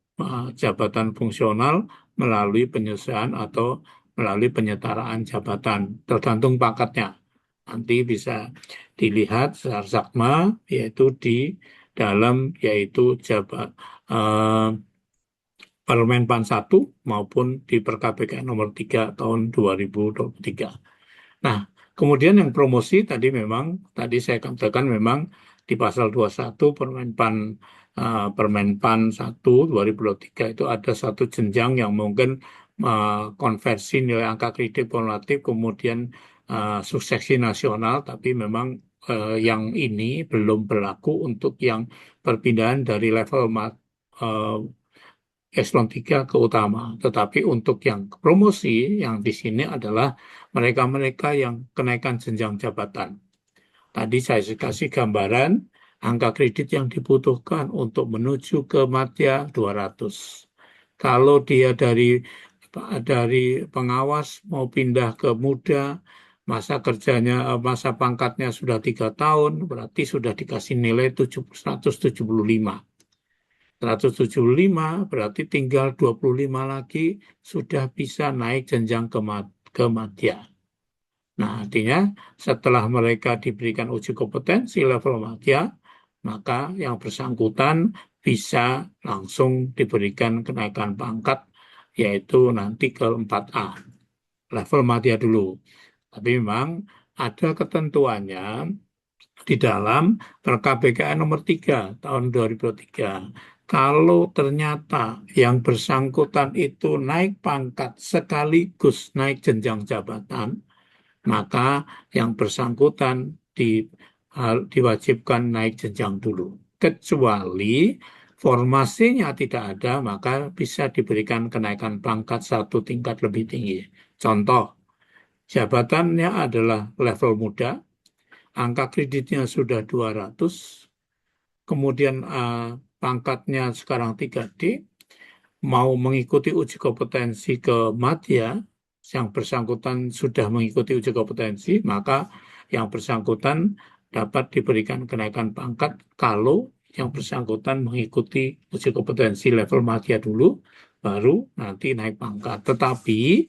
jabatan fungsional melalui penyesuaian atau melalui penyetaraan jabatan, tergantung pangkatnya. Nanti bisa dilihat secara sakma, yaitu di dalam yaitu eh, Permenpan 1 maupun di Perkapk nomor 3 tahun 2023. Nah, kemudian yang promosi tadi memang, tadi saya katakan memang di pasal 21 Permenpan 1 2023 itu ada satu jenjang yang mungkin konversi nilai angka kredit kumulatif kemudian suksesi nasional, tapi memang yang ini belum berlaku untuk yang perpindahan dari level eh, eselon 3 ke utama. Tetapi untuk yang promosi, yang di sini adalah mereka-mereka yang kenaikan jenjang jabatan. Tadi saya kasih gambaran angka kredit yang dibutuhkan untuk menuju ke madya 200. Kalau dia dari pengawas mau pindah ke muda, masa pangkatnya sudah 3 tahun, berarti sudah dikasih nilai 175. 175 berarti tinggal 25 lagi sudah bisa naik jenjang ke madya. Nah, artinya setelah mereka diberikan uji kompetensi level madya, maka yang bersangkutan bisa langsung diberikan kenaikan pangkat, yaitu nanti ke 4A, level madya dulu. Tapi memang ada ketentuannya di dalam KPKN nomor 3 tahun 2003. Kalau ternyata yang bersangkutan itu naik pangkat sekaligus naik jenjang jabatan, maka yang bersangkutan diwajibkan naik jenjang dulu. Kecuali formasinya tidak ada, maka bisa diberikan kenaikan pangkat 1 tingkat lebih tinggi. Contoh, jabatannya adalah level muda, angka kreditnya sudah 200, kemudian pangkatnya sekarang 3D, mau mengikuti uji kompetensi ke madya, yang bersangkutan sudah mengikuti uji kompetensi, maka yang bersangkutan dapat diberikan kenaikan pangkat kalau yang bersangkutan mengikuti uji kompetensi level madya dulu, baru nanti naik pangkat. Tetapi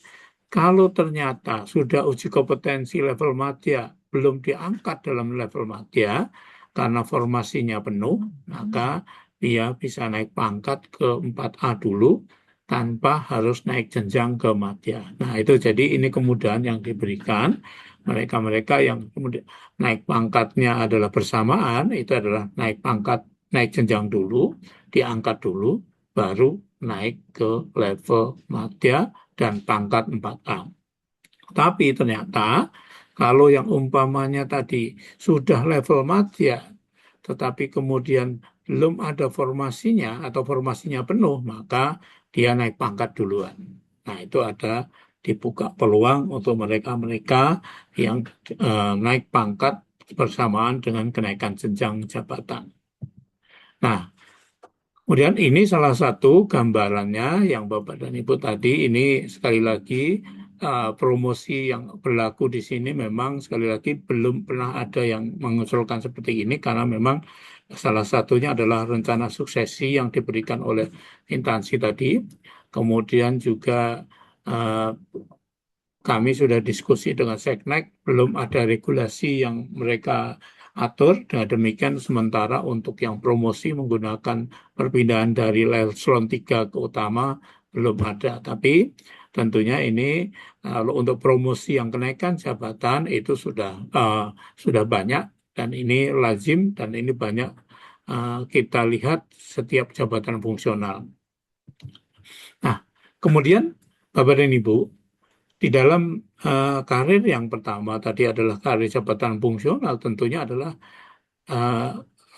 kalau ternyata sudah uji kompetensi level madya belum diangkat dalam level madya karena formasinya penuh, maka dia bisa naik pangkat ke 4A dulu tanpa harus naik jenjang ke madya. Nah, itu jadi ini kemudahan yang diberikan mereka-mereka yang kemudian naik pangkatnya adalah bersamaan, itu adalah naik pangkat, naik jenjang dulu, diangkat dulu, baru naik ke level madya dan pangkat 4A. Tapi ternyata kalau yang umpamanya tadi sudah level madya, tetapi kemudian belum ada formasinya atau formasinya penuh, maka dia naik pangkat duluan. Nah, itu ada dibuka peluang untuk mereka-mereka yang naik pangkat bersamaan dengan kenaikan jenjang jabatan. Nah, kemudian ini salah satu gambarannya yang Bapak dan Ibu tadi, ini sekali lagi promosi yang berlaku di sini memang sekali lagi belum pernah ada yang mengusulkan seperti ini karena memang salah satunya adalah rencana suksesi yang diberikan oleh instansi tadi. kemudian juga eh, kami sudah diskusi dengan Seknek, belum ada regulasi yang mereka atur. Dan demikian sementara untuk yang promosi menggunakan perpindahan dari eselon 3 ke utama belum ada. Tapi tentunya ini kalau untuk promosi yang kenaikan jabatan itu sudah banyak dan ini lazim dan ini banyak kita lihat setiap jabatan fungsional. Nah, kemudian Bapak dan Ibu, di dalam karir yang pertama tadi adalah karir jabatan fungsional, tentunya adalah eh,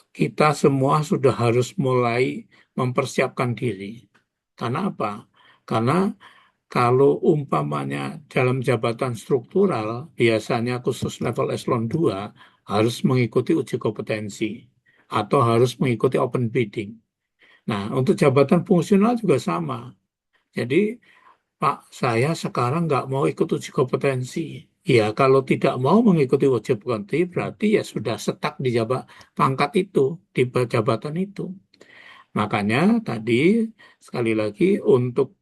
kita semua sudah harus mulai mempersiapkan diri. Karena apa? Karena kalau umpamanya dalam jabatan struktural, biasanya khusus level eselon 2 harus mengikuti uji kompetensi atau harus mengikuti open bidding. Nah, untuk jabatan fungsional juga sama. Jadi Pak, saya sekarang nggak mau ikut uji kompetensi. Ya, kalau tidak mau mengikuti uji kompetensi, berarti ya sudah stuck di pangkat itu, di jabatan itu. Makanya tadi, sekali lagi, untuk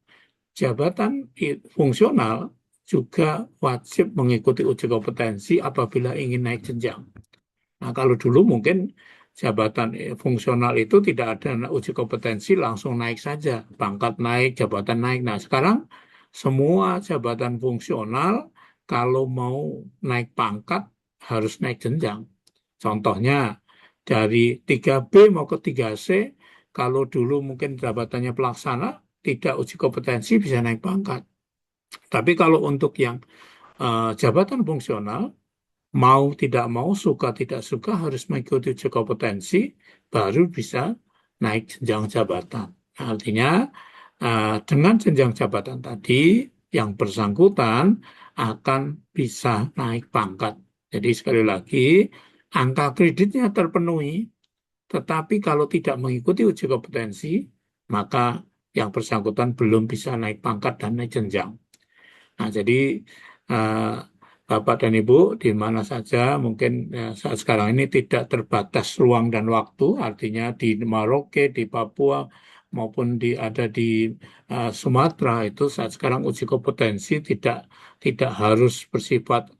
jabatan fungsional juga wajib mengikuti uji kompetensi apabila ingin naik jenjang. Nah, kalau dulu mungkin jabatan fungsional itu tidak ada uji kompetensi, langsung naik saja, pangkat naik, jabatan naik. Nah, sekarang semua jabatan fungsional kalau mau naik pangkat harus naik jenjang. Contohnya dari 3B mau ke 3C, kalau dulu mungkin jabatannya pelaksana, tidak uji kompetensi bisa naik pangkat. Tapi kalau untuk yang jabatan fungsional, mau tidak mau, suka tidak suka harus mengikuti uji kompetensi baru bisa naik jenjang jabatan. Artinya dengan jenjang jabatan tadi yang bersangkutan akan bisa naik pangkat. Jadi sekali lagi angka kreditnya terpenuhi, tetapi kalau tidak mengikuti uji kompetensi maka yang bersangkutan belum bisa naik pangkat dan naik jenjang. Nah, jadi eh, Bapak dan Ibu di mana saja mungkin saat sekarang ini tidak terbatas ruang dan waktu, artinya di Merauke, di Papua maupun ada di Sumatera itu saat sekarang uji kompetensi tidak harus bersifat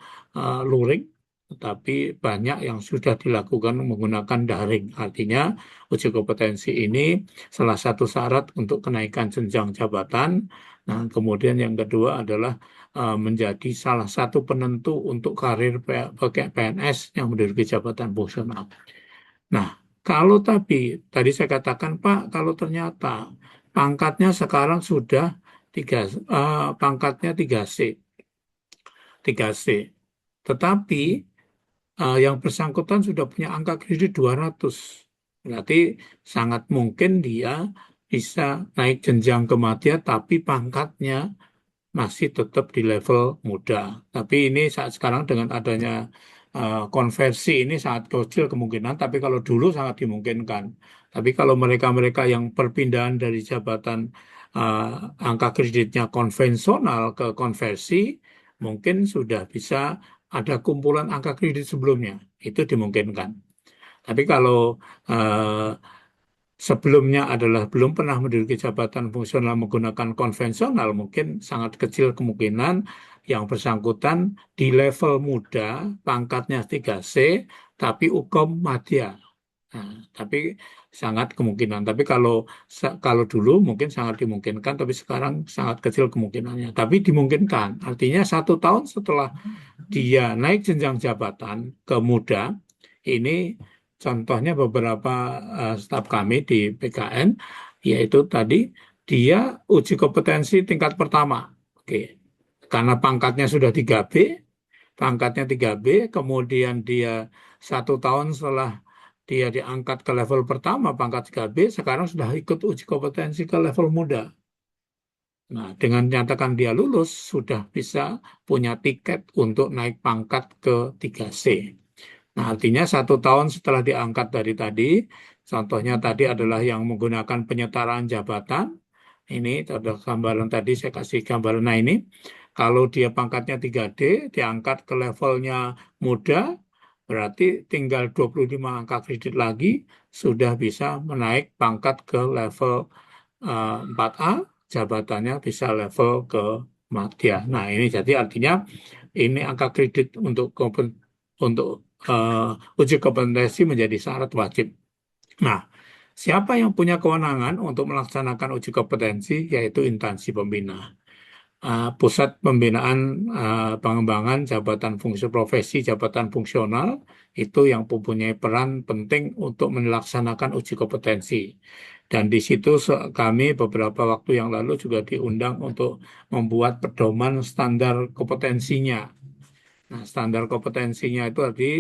luring, tetapi banyak yang sudah dilakukan menggunakan daring. Artinya uji kompetensi ini salah satu syarat untuk kenaikan jenjang jabatan. Nah, kemudian yang kedua adalah menjadi salah satu penentu untuk karir pakai PNS yang menduduki jabatan fungsional. Nah, kalau tadi saya katakan Pak, kalau ternyata pangkatnya sekarang sudah pangkatnya 3C, 3C, tetapi yang bersangkutan sudah punya angka kredit 200, berarti sangat mungkin dia bisa naik jenjang kematian, tapi pangkatnya masih tetap di level muda. Tapi ini saat sekarang dengan adanya konversi ini sangat kecil kemungkinan, tapi kalau dulu sangat dimungkinkan. Tapi kalau mereka-mereka yang perpindahan dari jabatan angka kreditnya konvensional ke konversi, mungkin sudah bisa ada kumpulan angka kredit sebelumnya. Itu dimungkinkan. Tapi kalau eh, sebelumnya adalah belum pernah menduduki jabatan fungsional menggunakan konvensional, mungkin sangat kecil kemungkinan yang bersangkutan di level muda, pangkatnya 3C, tapi Ukom Madya. Nah, tapi sangat kemungkinan. Tapi kalau dulu mungkin sangat dimungkinkan, tapi sekarang sangat kecil kemungkinannya. Tapi dimungkinkan. Artinya 1 tahun setelah dia naik jenjang jabatan ke muda, ini contohnya beberapa staf kami di PKN, yaitu tadi dia uji kompetensi tingkat pertama. Oke, karena pangkatnya 3B, kemudian dia 1 tahun setelah dia diangkat ke level pertama, pangkat 3B, sekarang sudah ikut uji kompetensi ke level muda. Nah, dengan nyatakan dia lulus, sudah bisa punya tiket untuk naik pangkat ke 3C. Nah, artinya 1 tahun setelah diangkat dari tadi, contohnya tadi adalah yang menggunakan penyetaraan jabatan. Ini ada gambaran tadi, saya kasih gambaran. Nah, ini kalau dia pangkatnya 3D, diangkat ke levelnya muda, berarti tinggal 25 angka kredit lagi, sudah bisa menaik pangkat ke level 4A. jabatannya bisa level ke madya. Nah, ini jadi artinya ini angka kredit untuk uji kompetensi menjadi syarat wajib. Nah, siapa yang punya kewenangan untuk melaksanakan uji kompetensi yaitu instansi pembina. Pusat Pembinaan Pengembangan Jabatan Fungsi Profesi Jabatan Fungsional itu yang mempunyai peran penting untuk melaksanakan uji kompetensi. Dan di situ kami beberapa waktu yang lalu juga diundang untuk membuat pedoman standar kompetensinya. Nah, standar kompetensinya itu tadi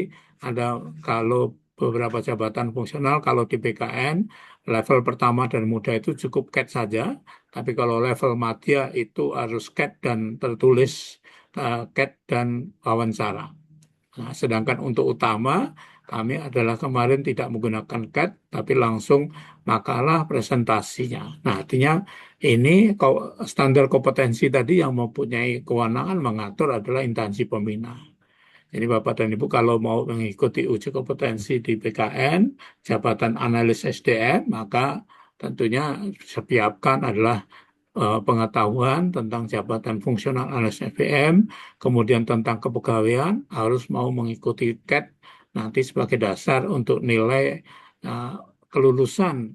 ada kalau beberapa jabatan fungsional, kalau di PKN, level pertama dan muda itu cukup CAT saja, tapi kalau level madya itu harus CAT dan tertulis, CAT dan wawancara. Nah, sedangkan untuk utama, kami adalah kemarin tidak menggunakan CAT, tapi langsung makalah presentasinya. Nah, artinya ini standar kompetensi tadi yang mempunyai kewenangan mengatur adalah instansi pembina. Jadi Bapak dan Ibu kalau mau mengikuti uji kompetensi di PKN, Jabatan Analis SDM, maka tentunya siapkan adalah pengetahuan tentang jabatan fungsional analis SDM, kemudian tentang kepegawaian, harus mau mengikuti CAT nanti sebagai dasar untuk nilai eh, kelulusan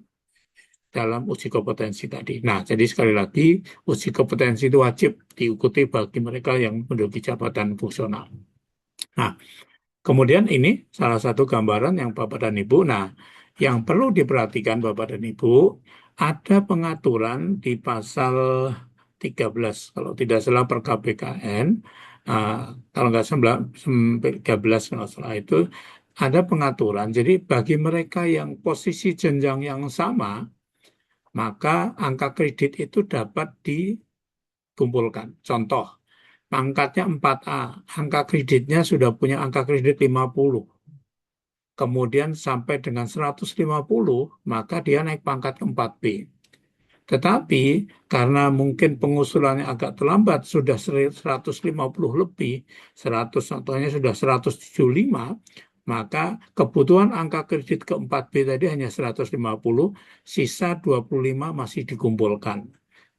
dalam uji kompetensi tadi. Nah, jadi sekali lagi, uji kompetensi itu wajib diikuti bagi mereka yang menduduki jabatan fungsional. Nah, kemudian ini salah satu gambaran yang Bapak dan Ibu. Nah, yang perlu diperhatikan Bapak dan Ibu, ada pengaturan di pasal 13, kalau tidak salah per KPKN, ah, kalau nggak salah 13 kalau salah itu, ada pengaturan. Jadi bagi mereka yang posisi jenjang yang sama, maka angka kredit itu dapat dikumpulkan. Contoh, pangkatnya 4A, angka kreditnya sudah punya angka kredit 50. Kemudian sampai dengan 150, maka dia naik pangkat ke 4B. Tetapi karena mungkin pengusulannya agak terlambat, sudah 150 lebih, 100 contohnya sudah 175, maka kebutuhan angka kredit ke 4B tadi hanya 150, sisa 25 masih dikumpulkan.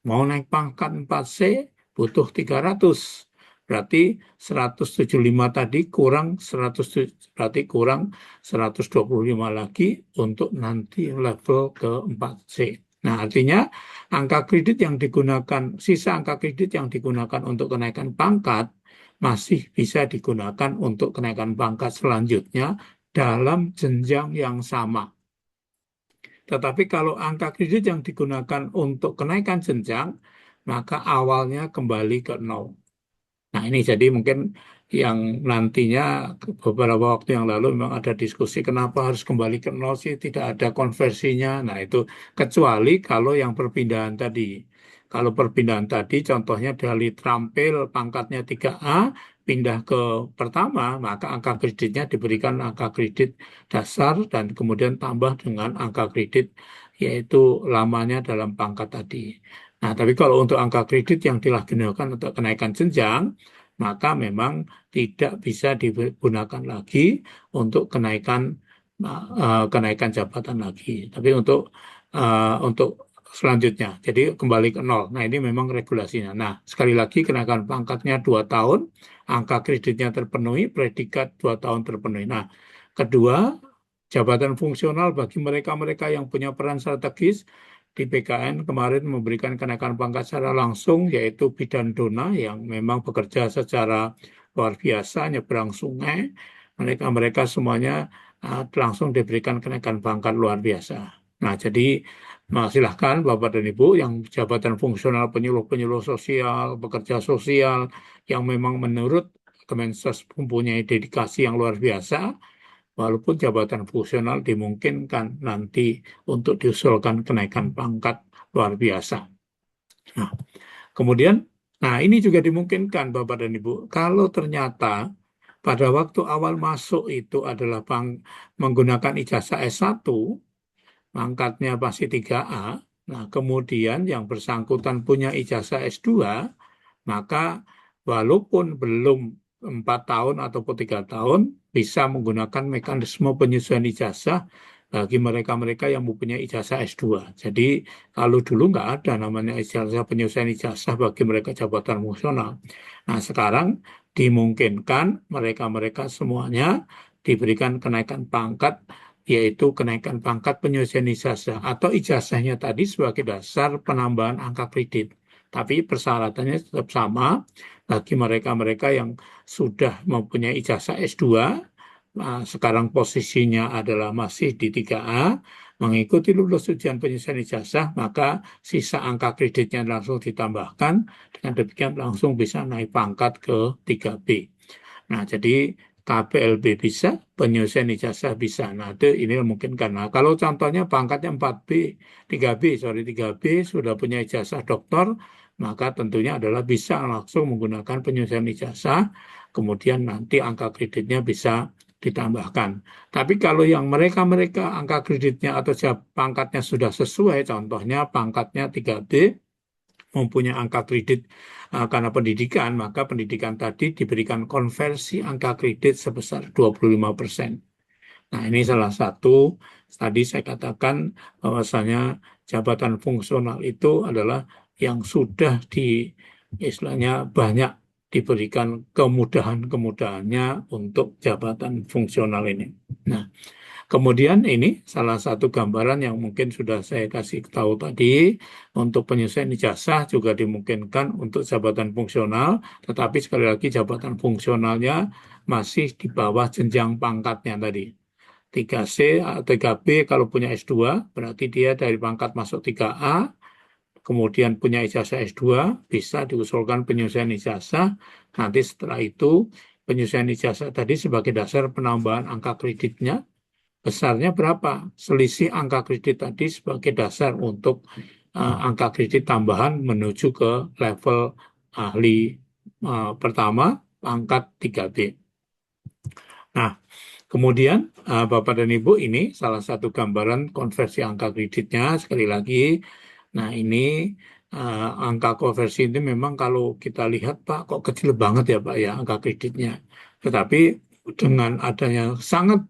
Mau naik pangkat 4C butuh 300. Berarti 175 tadi kurang 100, berarti kurang 125 lagi untuk nanti level ke 4C. Nah, artinya angka kredit yang digunakan, sisa angka kredit yang digunakan untuk kenaikan pangkat masih bisa digunakan untuk kenaikan pangkat selanjutnya dalam jenjang yang sama. Tetapi kalau angka kredit yang digunakan untuk kenaikan jenjang, maka awalnya kembali ke nol. Nah, ini jadi mungkin yang nantinya beberapa waktu yang lalu memang ada diskusi kenapa harus kembali ke nol sih, tidak ada konversinya. Nah, itu kecuali kalau yang perpindahan tadi. Kalau perpindahan tadi contohnya dari terampil pangkatnya 3A pindah ke pertama, maka angka kreditnya diberikan angka kredit dasar dan kemudian tambah dengan angka kredit yaitu lamanya dalam pangkat tadi. Nah, tapi kalau untuk angka kredit yang digunakan untuk kenaikan jenjang, maka memang tidak bisa digunakan lagi untuk kenaikan jabatan lagi. Tapi untuk selanjutnya, jadi kembali ke nol. Nah, ini memang regulasinya. Nah, sekali lagi kenaikan pangkatnya 2 tahun, angka kreditnya terpenuhi, predikat 2 tahun terpenuhi. Nah, kedua, jabatan fungsional bagi mereka-mereka yang punya peran strategis di PKN kemarin memberikan kenaikan pangkat secara langsung yaitu bidan dona yang memang bekerja secara luar biasa nyeberang sungai. Mereka-mereka semuanya langsung diberikan kenaikan pangkat luar biasa. Nah, jadi silahkan Bapak dan Ibu yang jabatan fungsional penyuluh-penyuluh sosial, pekerja sosial yang memang menurut Kemensos mempunyai dedikasi yang luar biasa, walaupun jabatan fungsional dimungkinkan nanti untuk diusulkan kenaikan pangkat luar biasa. Nah, kemudian, nah ini juga dimungkinkan Bapak dan Ibu, kalau ternyata pada waktu awal masuk itu adalah menggunakan ijazah S1, pangkatnya masih 3A, nah kemudian yang bersangkutan punya ijazah S2, maka walaupun belum 4 tahun ataupun 3 tahun, bisa menggunakan mekanisme penyesuaian ijazah bagi mereka-mereka yang mempunyai ijazah S2. Jadi kalau dulu nggak ada namanya ijazah penyelesaian ijazah bagi mereka jabatan fungsional. Nah sekarang dimungkinkan mereka-mereka semuanya diberikan kenaikan pangkat, yaitu kenaikan pangkat penyelesaian ijazah atau ijazahnya tadi sebagai dasar penambahan angka kredit. Tapi persyaratannya tetap sama bagi mereka-mereka yang sudah mempunyai ijazah S2. Sekarang posisinya adalah masih di 3A, mengikuti lulus ujian penyelesaian ijazah, maka sisa angka kreditnya langsung ditambahkan, dengan demikian langsung bisa naik pangkat ke 3B. Nah, jadi KPLB bisa, penyelesaian ijazah bisa. Nah, itu ini mungkin karena kalau contohnya pangkatnya 4B, 3B, sorry 3B sudah punya ijazah doktor, maka tentunya adalah bisa langsung menggunakan penyelesaian ijazah, kemudian nanti angka kreditnya bisa ditambahkan. Tapi kalau yang mereka-mereka angka kreditnya atau pangkatnya sudah sesuai, contohnya pangkatnya 3B, mempunyai angka kredit karena pendidikan, maka pendidikan tadi diberikan konversi angka kredit sebesar 25%. Nah, ini salah satu, tadi saya katakan bahwasanya jabatan fungsional itu adalah yang sudah istilahnya banyak diberikan kemudahan-kemudahannya untuk jabatan fungsional ini. Nah, kemudian ini salah satu gambaran yang mungkin sudah saya kasih tahu tadi, untuk penyelesaian ijazah juga dimungkinkan untuk jabatan fungsional, tetapi sekali lagi jabatan fungsionalnya masih di bawah jenjang pangkatnya tadi. 3C atau 3B kalau punya S2, berarti dia dari pangkat masuk 3A, kemudian punya ijazah S2, bisa diusulkan penyelesaian ijazah. Nanti setelah itu penyelesaian ijazah tadi sebagai dasar penambahan angka kreditnya, besarnya berapa? Selisih angka kredit tadi sebagai dasar untuk angka kredit tambahan menuju ke level ahli pertama, pangkat 3B. Nah, kemudian Bapak dan Ibu, ini salah satu gambaran konversi angka kreditnya. Sekali lagi, nah ini angka konversi ini memang kalau kita lihat Pak, kok kecil banget ya Pak ya angka kreditnya. Tetapi dengan adanya sangat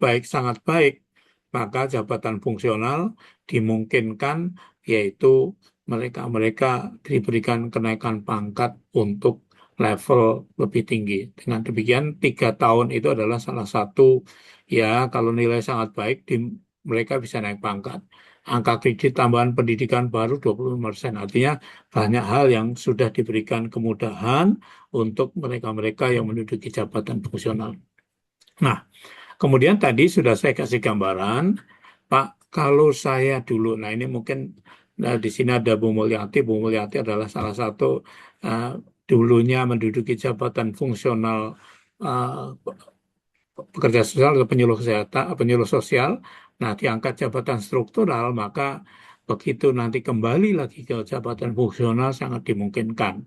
baik, maka jabatan fungsional dimungkinkan, yaitu mereka-mereka diberikan kenaikan pangkat untuk level lebih tinggi. Dengan demikian 3 tahun itu adalah salah satu, ya kalau nilai sangat baik, mereka bisa naik pangkat. Angka kredit tambahan pendidikan baru 25%. Artinya banyak hal yang sudah diberikan kemudahan untuk mereka-mereka yang menduduki jabatan fungsional. Nah, kemudian tadi sudah saya kasih gambaran, Pak, kalau saya dulu, nah ini mungkin di sini ada Bu Mulyati. Bu Mulyati adalah salah satu uh, dulunya menduduki jabatan fungsional uh, pekerja sosial atau penyuluh kesehatan, penyuluh sosial. Nah, diangkat jabatan struktural, maka begitu nanti kembali lagi ke jabatan fungsional sangat dimungkinkan.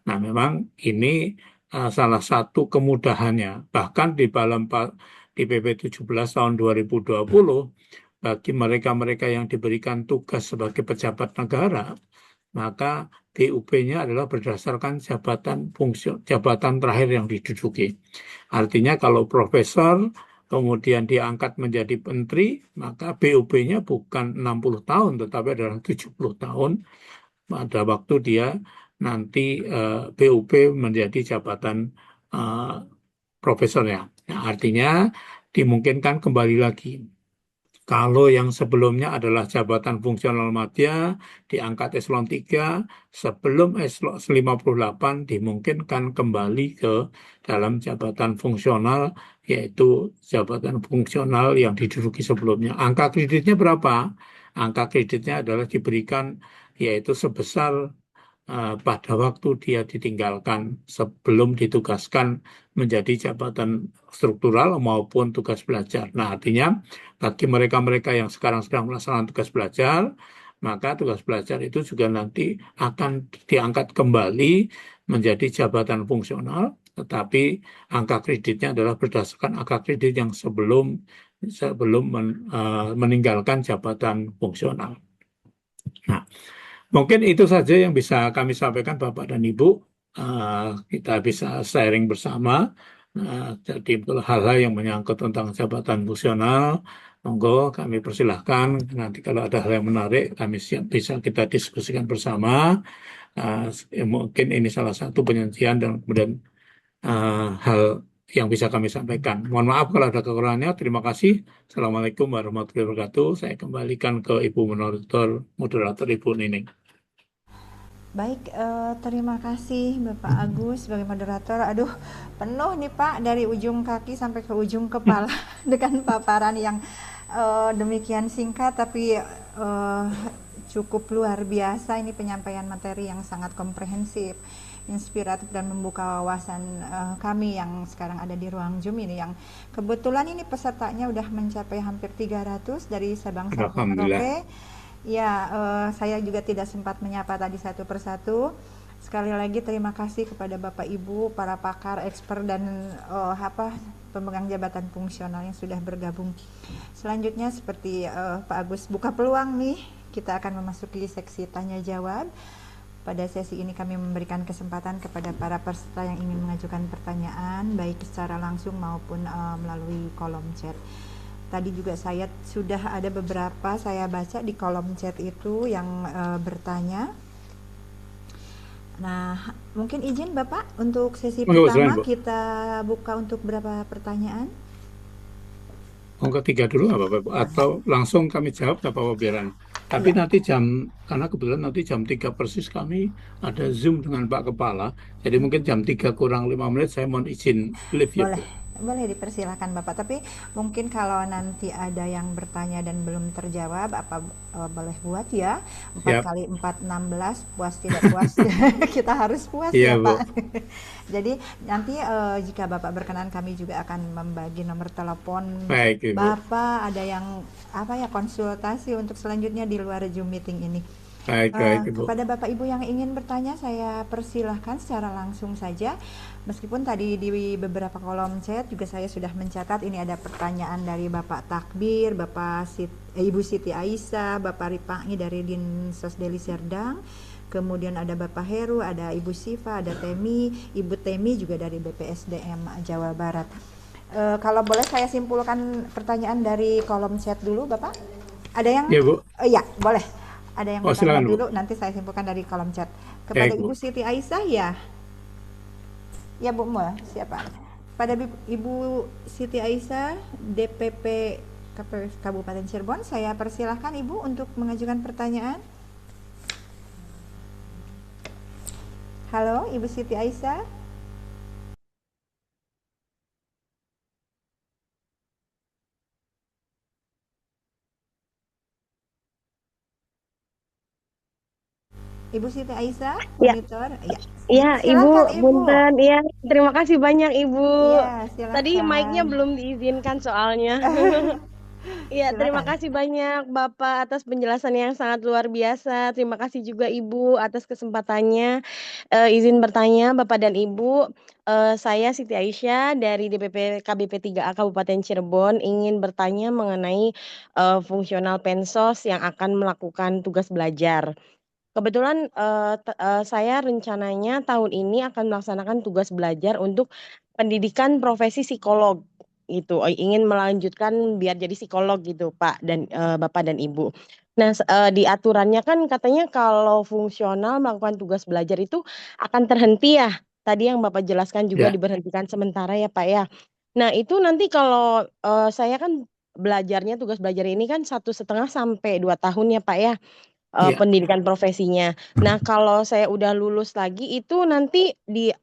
Nah, memang ini salah satu kemudahannya. Bahkan di PP 17 tahun 2020, bagi mereka-mereka yang diberikan tugas sebagai pejabat negara, maka BUP-nya adalah berdasarkan jabatan terakhir yang diduduki. Artinya kalau profesor kemudian diangkat menjadi menteri, maka BUP-nya bukan 60 tahun, tetapi adalah 70 tahun pada waktu dia nanti BUP menjadi jabatan eh, profesornya. Nah, artinya dimungkinkan kembali lagi. Kalau yang sebelumnya adalah jabatan fungsional madya diangkat eselon 3, sebelum eselon 58 dimungkinkan kembali ke dalam jabatan fungsional, yaitu jabatan fungsional yang diduduki sebelumnya. Angka kreditnya berapa? Angka kreditnya adalah diberikan yaitu sebesar pada waktu dia ditinggalkan sebelum ditugaskan menjadi jabatan struktural maupun tugas belajar. Nah, artinya bagi mereka-mereka yang sekarang sedang melaksanakan tugas belajar, maka tugas belajar itu juga nanti akan diangkat kembali menjadi jabatan fungsional, tetapi angka kreditnya adalah berdasarkan angka kredit yang sebelum meninggalkan jabatan fungsional. Nah, mungkin itu saja yang bisa kami sampaikan Bapak dan Ibu. Kita bisa sharing bersama. Jadi hal-hal yang menyangkut tentang jabatan fungsional Monggo kami persilahkan. Nanti kalau ada hal yang menarik, kami siap bisa kita diskusikan bersama. Uh, mungkin ini salah satu penyajian dan kemudian hal yang bisa kami sampaikan. Mohon maaf kalau ada kekurangannya. Terima kasih. Assalamualaikum warahmatullahi wabarakatuh. Saya kembalikan ke Ibu moderator Ibu Nining. Baik, terima kasih Bapak Agus sebagai moderator. Aduh, penuh nih Pak dari ujung kaki sampai ke ujung kepala dengan paparan yang demikian singkat tapi cukup luar biasa. Ini penyampaian materi yang sangat komprehensif, inspiratif dan membuka wawasan kami yang sekarang ada di ruang Zoom ini, yang kebetulan ini pesertanya udah mencapai hampir 300 dari Sabang sampai Alhamdulillah. Merauke. Ya, saya juga tidak sempat menyapa tadi satu persatu. Sekali lagi terima kasih kepada Bapak Ibu, para pakar, expert dan pemegang jabatan fungsional yang sudah bergabung. Selanjutnya seperti Pak Agus buka peluang nih, kita akan memasuki seksi tanya jawab. Pada sesi ini kami memberikan kesempatan kepada para peserta yang ingin mengajukan pertanyaan baik secara langsung maupun melalui kolom chat. Tadi juga saya sudah ada beberapa saya baca di kolom chat itu yang bertanya. Nah, mungkin izin Bapak untuk sesi Monggo, silakan, pertama Bu. kita buka untuk berapa pertanyaan? Monggo tiga dulu nggak apa-apa, Bu. Boleh. Atau langsung kami jawab nggak apa-apa biaran. Tapi Iya, nanti karena kebetulan nanti jam 3 persis kami ada Zoom dengan Pak Kepala. Jadi mungkin jam 3 kurang 5 menit saya mohon izin live ya, boleh. Bu. Boleh dipersilahkan Bapak, tapi mungkin kalau nanti ada yang bertanya dan belum terjawab, apa boleh buat ya? 4 Siap. kali 4 16, puas tidak puas. Kita harus puas Iya, ya, Bu. Pak. Jadi nanti jika Bapak berkenan kami juga akan membagi nomor telepon Baik, Ibu. Bapak, ada yang konsultasi untuk selanjutnya di luar Zoom meeting ini. Baik, baik, Ibu. Kepada Bapak Ibu yang ingin bertanya, saya persilahkan secara langsung saja. Meskipun tadi di beberapa kolom chat juga saya sudah mencatat ini ada pertanyaan dari Bapak Takbir, Ibu Siti Aisyah, Bapak Ripangi dari Dinsos Deli Serdang, kemudian ada Bapak Heru, ada Ibu Siva, ada Temi, Ibu Temi juga dari BPSDM Jawa Barat. Kalau boleh saya simpulkan pertanyaan dari kolom chat dulu, Bapak? Ada yang? Iya, Bu. Iya, boleh. Ada yang Oh, bertanya silakan, Bu. dulu, nanti saya simpulkan dari kolom chat. Kepada Baik, Ibu Bu. Siti Aisyah ya, ya Bu Mul, siapa? Pada Ibu Siti Aisyah, DPP Kabupaten Cirebon, saya persilahkan Ibu untuk mengajukan pertanyaan. Halo, Ibu Siti Aisyah. Ibu Siti Aisyah, Ya, monitor. Ya, ya, Ibu, silakan Ibu. Bunten. Ya, terima kasih banyak, Ibu. Iya, Tadi mic-nya silakan. belum diizinkan soalnya. Iya, terima Silakan. kasih banyak Bapak atas penjelasan yang sangat luar biasa. Terima kasih juga Ibu atas kesempatannya. Izin bertanya Bapak dan Ibu, saya Siti Aisyah dari DPP KBP 3A Kabupaten Cirebon ingin bertanya mengenai fungsional Pensos yang akan melakukan tugas belajar. Kebetulan, saya rencananya tahun ini akan melaksanakan tugas belajar untuk pendidikan profesi psikolog gitu, ingin melanjutkan biar jadi psikolog gitu Pak dan Bapak dan Ibu. Nah, di aturannya kan katanya kalau fungsional melakukan tugas belajar itu akan terhenti ya, tadi yang Bapak jelaskan juga Ya, diberhentikan sementara ya Pak ya. Nah itu nanti kalau, saya kan belajarnya tugas belajar ini kan 1,5 sampai 2 tahun ya Pak ya. ya. Pendidikan profesinya. Nah, kalau saya udah lulus lagi itu nanti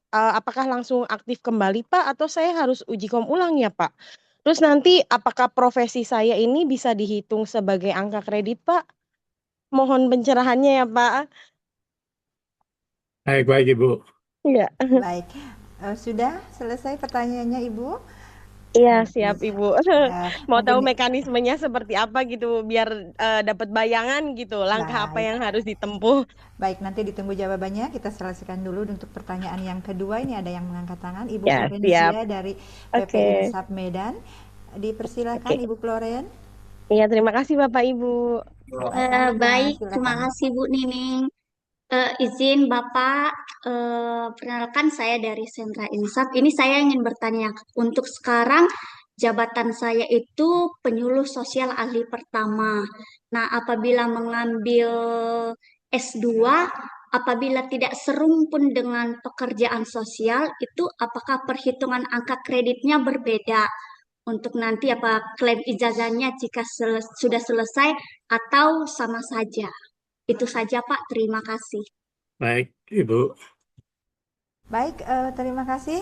apakah langsung aktif kembali, Pak, atau saya harus uji kom ulang ya, Pak? Terus nanti apakah profesi saya ini bisa dihitung sebagai angka kredit, Pak? Mohon pencerahannya ya, Pak. Baik, baik, Ibu. Iya. Baik. Sudah selesai pertanyaannya Ibu? Iya, Nanti siap, Ibu. Mau mungkin tahu mekanismenya seperti apa gitu biar dapat bayangan gitu, langkah apa baik. yang harus ditempuh. Baik, nanti ditunggu jawabannya. Kita selesaikan dulu untuk pertanyaan yang kedua. Ini ada yang mengangkat tangan, Ibu Ya, siap. Florenzia dari PP Oke. Insap Medan. Dipersilakan Oke. Ibu Floren. Iya, terima kasih Bapak Ibu. Sama-sama, Baik, terima silakan. kasih Bu Nining. Izin Bapak, perkenalkan saya dari Sentra Insaf. Ini saya ingin bertanya untuk sekarang jabatan saya itu penyuluh sosial ahli pertama. Nah, apabila mengambil S2, apabila tidak serumpun dengan pekerjaan sosial, itu apakah perhitungan angka kreditnya berbeda? Untuk nanti apa klaim ijazahnya jika sudah selesai atau sama saja. Itu saja Pak, terima kasih. Baik, Ibu. Baik, terima kasih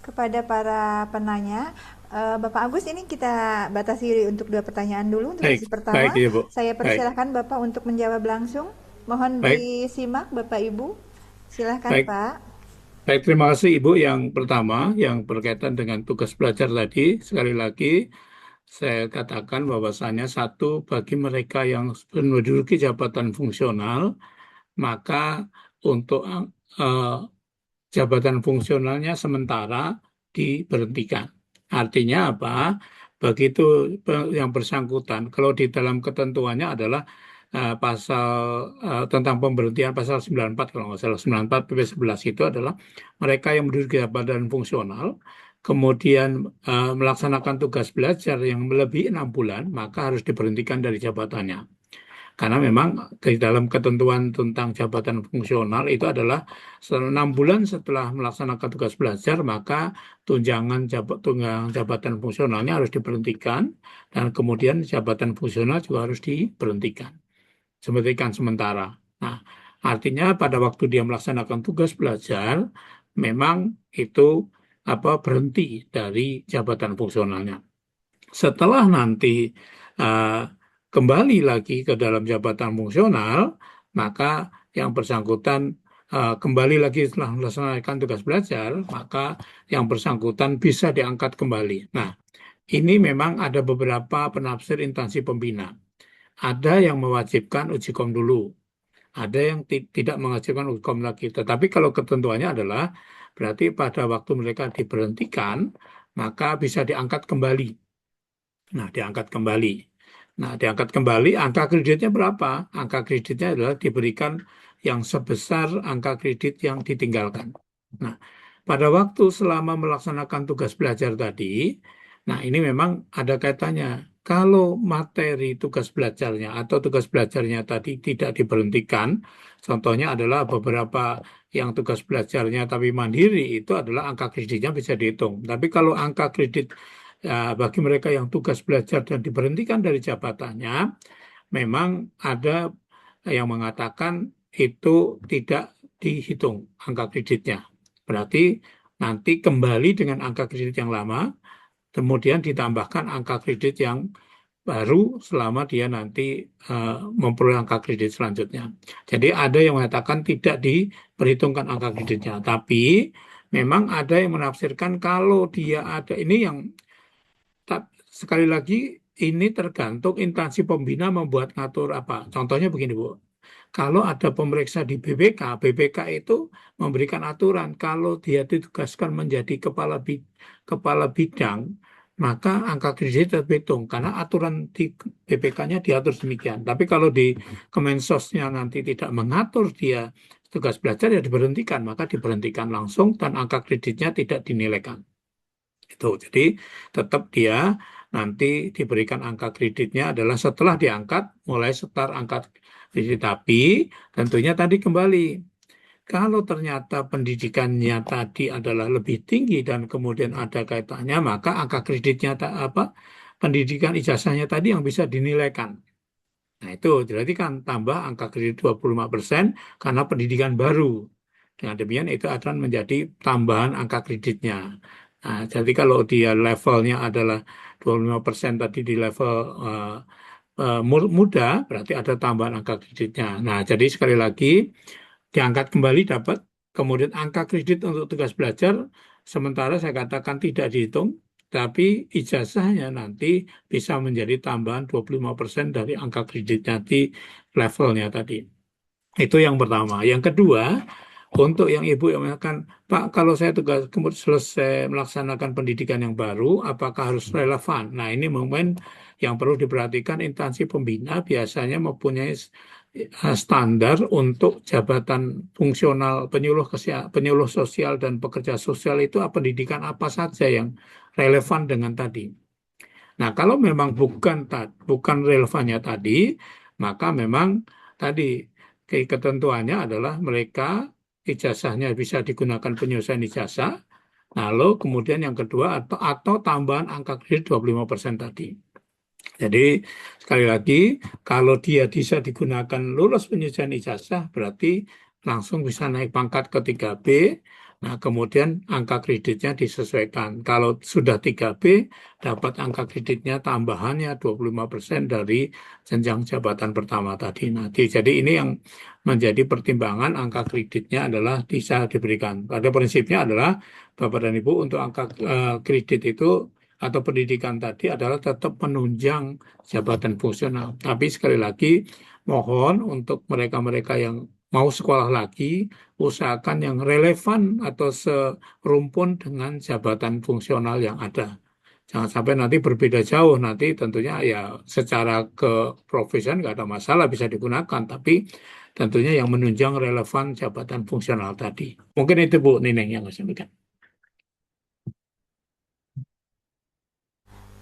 kepada para penanya. Bapak Agus, ini kita batasi untuk 2 pertanyaan dulu untuk Baik, sesi baik, pertama. Ibu. Saya Baik, persilahkan Bapak untuk menjawab langsung. Mohon baik, disimak Bapak Ibu. Silahkan baik. Pak. Baik, terima kasih Ibu. Yang pertama, yang berkaitan dengan tugas belajar tadi, sekali lagi saya katakan bahwasanya satu, bagi mereka yang menduduki jabatan fungsional, maka untuk jabatan fungsionalnya sementara diberhentikan. Artinya apa? Begitu yang bersangkutan, kalau di dalam ketentuannya adalah pasal tentang pemberhentian pasal 94, kalau nggak salah 94 PP 11 itu adalah mereka yang menduduki jabatan fungsional kemudian melaksanakan tugas belajar yang melebihi 6 bulan, maka harus diberhentikan dari jabatannya. Karena memang di dalam ketentuan tentang jabatan fungsional itu adalah 6 bulan setelah melaksanakan tugas belajar, maka tunjangan jabatan fungsionalnya harus diberhentikan dan kemudian jabatan fungsional juga harus diberhentikan sementara. Nah, artinya pada waktu dia melaksanakan tugas belajar, memang itu berhenti dari jabatan fungsionalnya. Setelah nanti uh, kembali lagi ke dalam jabatan fungsional, maka yang bersangkutan kembali lagi setelah melaksanakan tugas belajar, maka yang bersangkutan bisa diangkat kembali. Nah, ini memang ada beberapa penafsir instansi pembina. Ada yang mewajibkan uji kom dulu, ada yang tidak mewajibkan uji kom lagi. Tetapi kalau ketentuannya adalah berarti pada waktu mereka diberhentikan, maka bisa diangkat kembali. Nah, diangkat kembali. Nah, diangkat kembali, angka kreditnya berapa? Angka kreditnya adalah diberikan yang sebesar angka kredit yang ditinggalkan. Nah, pada waktu selama melaksanakan tugas belajar tadi, nah ini memang ada kaitannya. Kalau materi tugas belajarnya atau tugas belajarnya tadi tidak diberhentikan, contohnya adalah beberapa yang tugas belajarnya tapi mandiri, itu adalah angka kreditnya bisa dihitung. Tapi kalau angka kredit bagi mereka yang tugas belajar dan diberhentikan dari jabatannya, memang ada yang mengatakan itu tidak dihitung angka kreditnya. Berarti nanti kembali dengan angka kredit yang lama, kemudian ditambahkan angka kredit yang baru selama dia nanti memperoleh angka kredit selanjutnya. Jadi ada yang mengatakan tidak diperhitungkan angka kreditnya, tapi memang ada yang menafsirkan kalau dia ada, ini yang sekali lagi ini tergantung instansi pembina membuat ngatur apa. Contohnya begini Bu, kalau ada pemeriksa di BPK, BPK itu memberikan aturan kalau dia ditugaskan menjadi kepala bidang, maka angka kredit terhitung karena aturan di BPK-nya diatur demikian. Tapi kalau di Kemensosnya nanti tidak mengatur dia tugas belajar ya diberhentikan, maka diberhentikan langsung dan angka kreditnya tidak dinilaikan. Itu. Jadi tetap dia nanti diberikan angka kreditnya adalah setelah diangkat, mulai setar angka kredit. Tapi tentunya tadi kembali, kalau ternyata pendidikannya tadi adalah lebih tinggi dan kemudian ada kaitannya, maka angka kreditnya pendidikan ijazahnya tadi yang bisa dinilaikan. Nah itu berarti kan tambah angka kredit 25% karena pendidikan baru. Dengan demikian itu akan menjadi tambahan angka kreditnya. Nah, jadi kalau dia levelnya adalah 25% tadi di level muda, berarti ada tambahan angka kreditnya. Nah, jadi sekali lagi diangkat kembali dapat, kemudian angka kredit untuk tugas belajar, sementara saya katakan tidak dihitung, tapi ijazahnya nanti bisa menjadi tambahan 25% dari angka kreditnya di levelnya tadi. Itu yang pertama. Yang kedua, untuk yang Ibu yang mengatakan, Pak, kalau saya tugas kemudian selesai melaksanakan pendidikan yang baru, apakah harus relevan? Nah, ini momen yang perlu diperhatikan. Instansi pembina biasanya mempunyai standar untuk jabatan fungsional penyuluh sosial dan pekerja sosial itu pendidikan apa saja yang relevan dengan tadi. Nah, kalau memang bukan relevannya tadi, maka memang tadi ketentuannya adalah mereka ijazahnya bisa digunakan penyelesaian ijazah, lalu kemudian yang kedua atau tambahan angka kredit 25% tadi. Jadi sekali lagi, kalau dia bisa digunakan lulus penyelesaian ijazah, berarti langsung bisa naik pangkat ke 3B. Nah, kemudian angka kreditnya disesuaikan. Kalau sudah 3B, dapat angka kreditnya tambahannya 25% dari jenjang jabatan pertama tadi. Jadi ini yang menjadi pertimbangan angka kreditnya adalah bisa diberikan. Pada prinsipnya adalah Bapak dan Ibu untuk angka kredit itu atau pendidikan tadi adalah tetap menunjang jabatan fungsional. Tapi sekali lagi, mohon untuk mereka-mereka yang mau sekolah lagi, usahakan yang relevan atau serumpun dengan jabatan fungsional yang ada. Jangan sampai nanti berbeda jauh, nanti tentunya ya secara keprofesian nggak ada masalah bisa digunakan, tapi tentunya yang menunjang relevan jabatan fungsional tadi. Mungkin itu Bu Nineng yang saya sampaikan.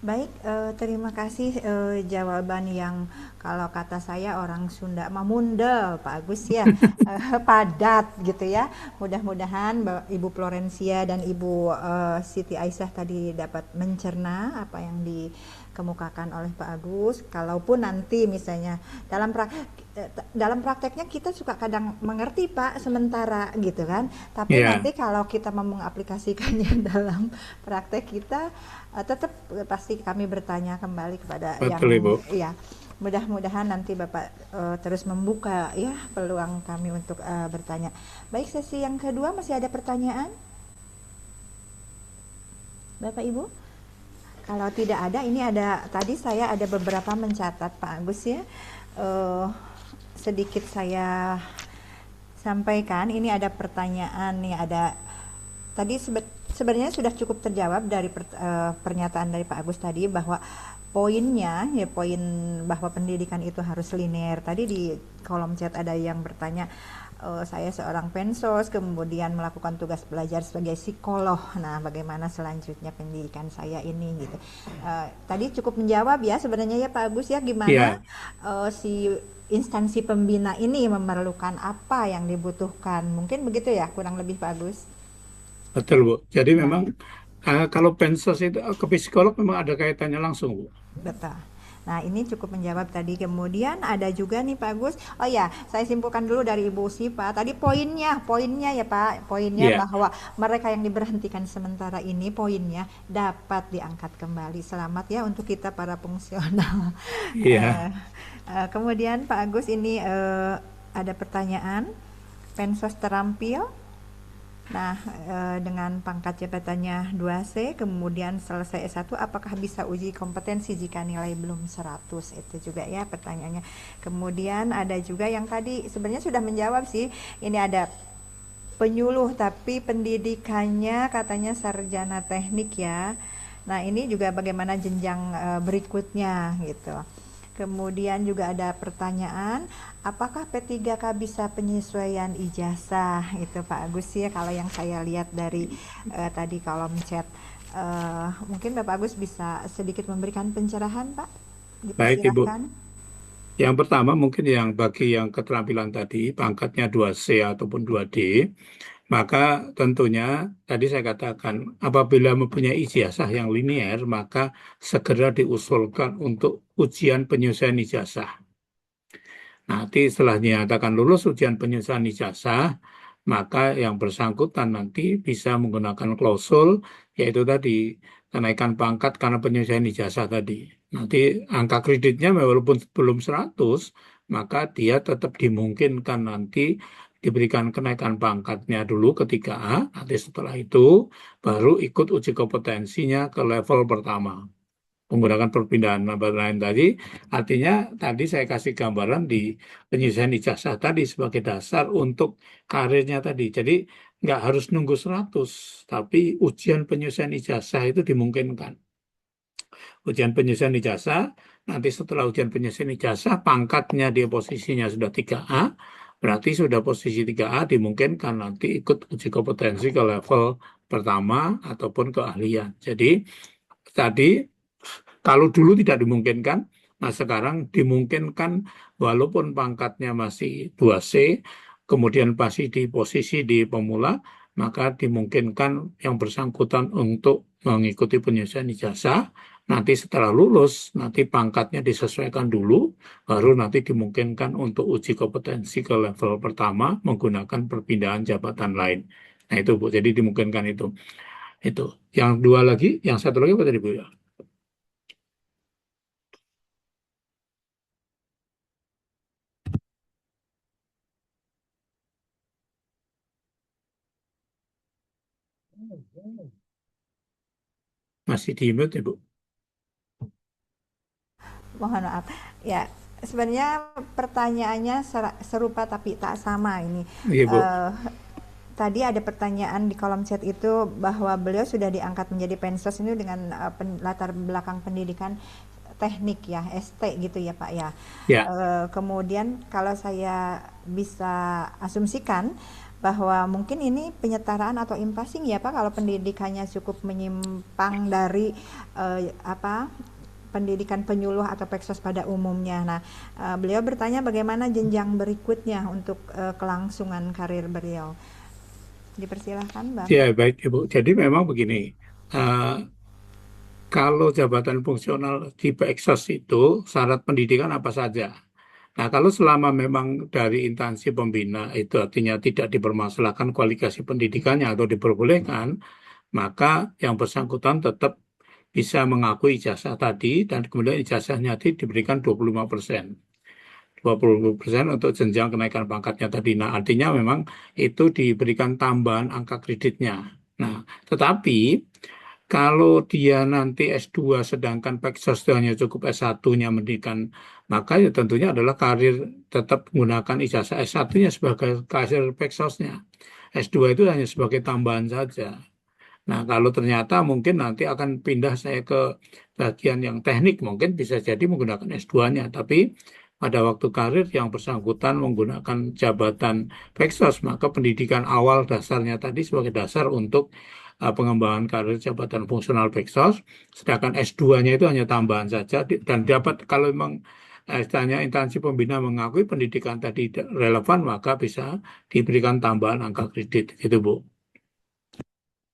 Baik, terima kasih jawaban yang kalau kata saya orang Sunda mamundel Pak Agus ya, padat gitu ya. Mudah-mudahan Ibu Florencia dan Ibu Siti Aisyah tadi dapat mencerna apa yang dikemukakan oleh Pak Agus. Kalaupun nanti misalnya dalam prakteknya kita suka kadang mengerti Pak sementara gitu kan, tapi nanti kalau kita mau mengaplikasikannya dalam praktek kita tetap pasti kami bertanya kembali kepada Betul, Ibu. ya. Mudah-mudahan nanti Bapak terus membuka ya peluang kami untuk bertanya. Baik, sesi yang kedua masih ada pertanyaan? Bapak Ibu? Kalau tidak ada, ini tadi saya ada beberapa mencatat Pak Agus ya. Sedikit saya sampaikan, ini ada pertanyaan nih, tadi sebenarnya sudah cukup terjawab dari pernyataan dari Pak Agus tadi bahwa poin bahwa pendidikan itu harus linear. Tadi di kolom chat ada yang bertanya, saya seorang pensos kemudian melakukan tugas belajar sebagai psikolog. Nah, bagaimana selanjutnya pendidikan saya ini gitu. Tadi cukup menjawab ya sebenarnya ya Pak Agus ya, gimana si instansi pembina ini memerlukan apa yang dibutuhkan. Mungkin begitu ya kurang lebih Pak Agus. Betul Bu. Jadi memang kalau pensos itu ke psikolog memang ada kaitannya langsung Bu. Betul. Nah, ini cukup menjawab tadi. Kemudian ada juga nih Pak Agus. Oh ya, saya simpulkan dulu dari Ibu Sipa. Tadi poinnya ya Pak. Poinnya bahwa mereka yang diberhentikan sementara ini poinnya dapat diangkat kembali. Selamat ya untuk kita para fungsional. Kemudian Pak Agus ini ada pertanyaan. Pensos terampil. Nah, dengan pangkat jabatannya 2C, kemudian selesai S1, apakah bisa uji kompetensi jika nilai belum 100? Itu juga ya pertanyaannya. Kemudian ada juga yang tadi sebenarnya sudah menjawab sih, ini ada penyuluh tapi pendidikannya katanya sarjana teknik ya. Nah, ini juga bagaimana jenjang berikutnya gitu. Kemudian juga ada pertanyaan, apakah P3K bisa penyesuaian ijazah? Itu Pak Agus ya, kalau yang saya lihat dari tadi kolom chat. Mungkin Bapak Agus bisa sedikit memberikan pencerahan Pak? Baik Ibu. Yang pertama mungkin bagi yang keterampilan tadi, pangkatnya 2C ataupun 2D, maka tentunya tadi saya katakan apabila mempunyai ijazah yang linear maka segera diusulkan untuk ujian penyelesaian ijazah. Nanti setelah dinyatakan lulus ujian penyelesaian ijazah, maka yang bersangkutan nanti bisa menggunakan klausul yaitu tadi kenaikan pangkat karena penyelesaian ijazah tadi. Nanti angka kreditnya walaupun belum 100, maka dia tetap dimungkinkan nanti diberikan kenaikan pangkatnya dulu ke 3A, nanti setelah itu baru ikut uji kompetensinya ke level pertama. Menggunakan perpindahan lain tadi, artinya tadi saya kasih gambaran di penyelesaian ijazah tadi sebagai dasar untuk karirnya tadi. Jadi nggak harus nunggu 100, tapi ujian penyelesaian ijazah itu dimungkinkan. ujian penyelesaian ijazah. Nanti setelah ujian penyelesaian ijazah, pangkatnya dia posisinya sudah 3A, berarti sudah posisi 3A dimungkinkan nanti ikut uji kompetensi ke level pertama ataupun keahlian. Jadi tadi kalau dulu tidak dimungkinkan, nah sekarang dimungkinkan walaupun pangkatnya masih 2C, kemudian masih di posisi di pemula, maka dimungkinkan yang bersangkutan untuk mengikuti penyelesaian ijazah. Nanti setelah lulus, nanti pangkatnya disesuaikan dulu, baru nanti dimungkinkan untuk uji kompetensi ke level pertama menggunakan perpindahan jabatan lain. Nah itu Bu, jadi dimungkinkan itu. Itu. Yang dua lagi, yang satu lagi apa tadi Bu ya? Masih di mute ya Bu? Mohon maaf. Ya, sebenarnya pertanyaannya serupa tapi tak sama ini. Iya Bu. Tadi ada pertanyaan di kolom chat itu bahwa beliau sudah diangkat menjadi pensos ini dengan latar belakang pendidikan teknik ya, ST gitu ya Pak ya. Ya. Kemudian kalau saya bisa asumsikan bahwa mungkin ini penyetaraan atau impasing ya Pak kalau pendidikannya cukup menyimpang dari pendidikan penyuluh atau peksos pada umumnya. Nah, beliau bertanya bagaimana jenjang berikutnya untuk kelangsungan karir beliau. Dipersilahkan, Bang. Ya, baik Ibu. Jadi memang begini, kalau jabatan fungsional di Peksos itu syarat pendidikan apa saja? Nah, kalau selama memang dari instansi pembina itu artinya tidak dipermasalahkan kualifikasi pendidikannya atau diperbolehkan, maka yang bersangkutan tetap bisa mengakui ijazah tadi dan kemudian ijazahnya diberikan 25%. 20% untuk jenjang kenaikan pangkatnya tadi. Nah, artinya memang itu diberikan tambahan angka kreditnya. Nah, tetapi kalau dia nanti S2 sedangkan Peksos hanya cukup S1-nya mendidikan, maka ya tentunya adalah karir tetap menggunakan ijazah S1-nya sebagai karir Peksosnya. S2 itu hanya sebagai tambahan saja. Nah, kalau ternyata mungkin nanti akan pindah saya ke bagian yang teknik, mungkin bisa jadi menggunakan S2-nya. Tapi pada waktu karir yang bersangkutan menggunakan jabatan Peksos, maka pendidikan awal dasarnya tadi sebagai dasar untuk pengembangan karir jabatan fungsional Peksos, sedangkan S2-nya itu hanya tambahan saja dan dapat kalau memang istilahnya instansi pembina mengakui pendidikan tadi relevan, maka bisa diberikan tambahan angka kredit, gitu Bu.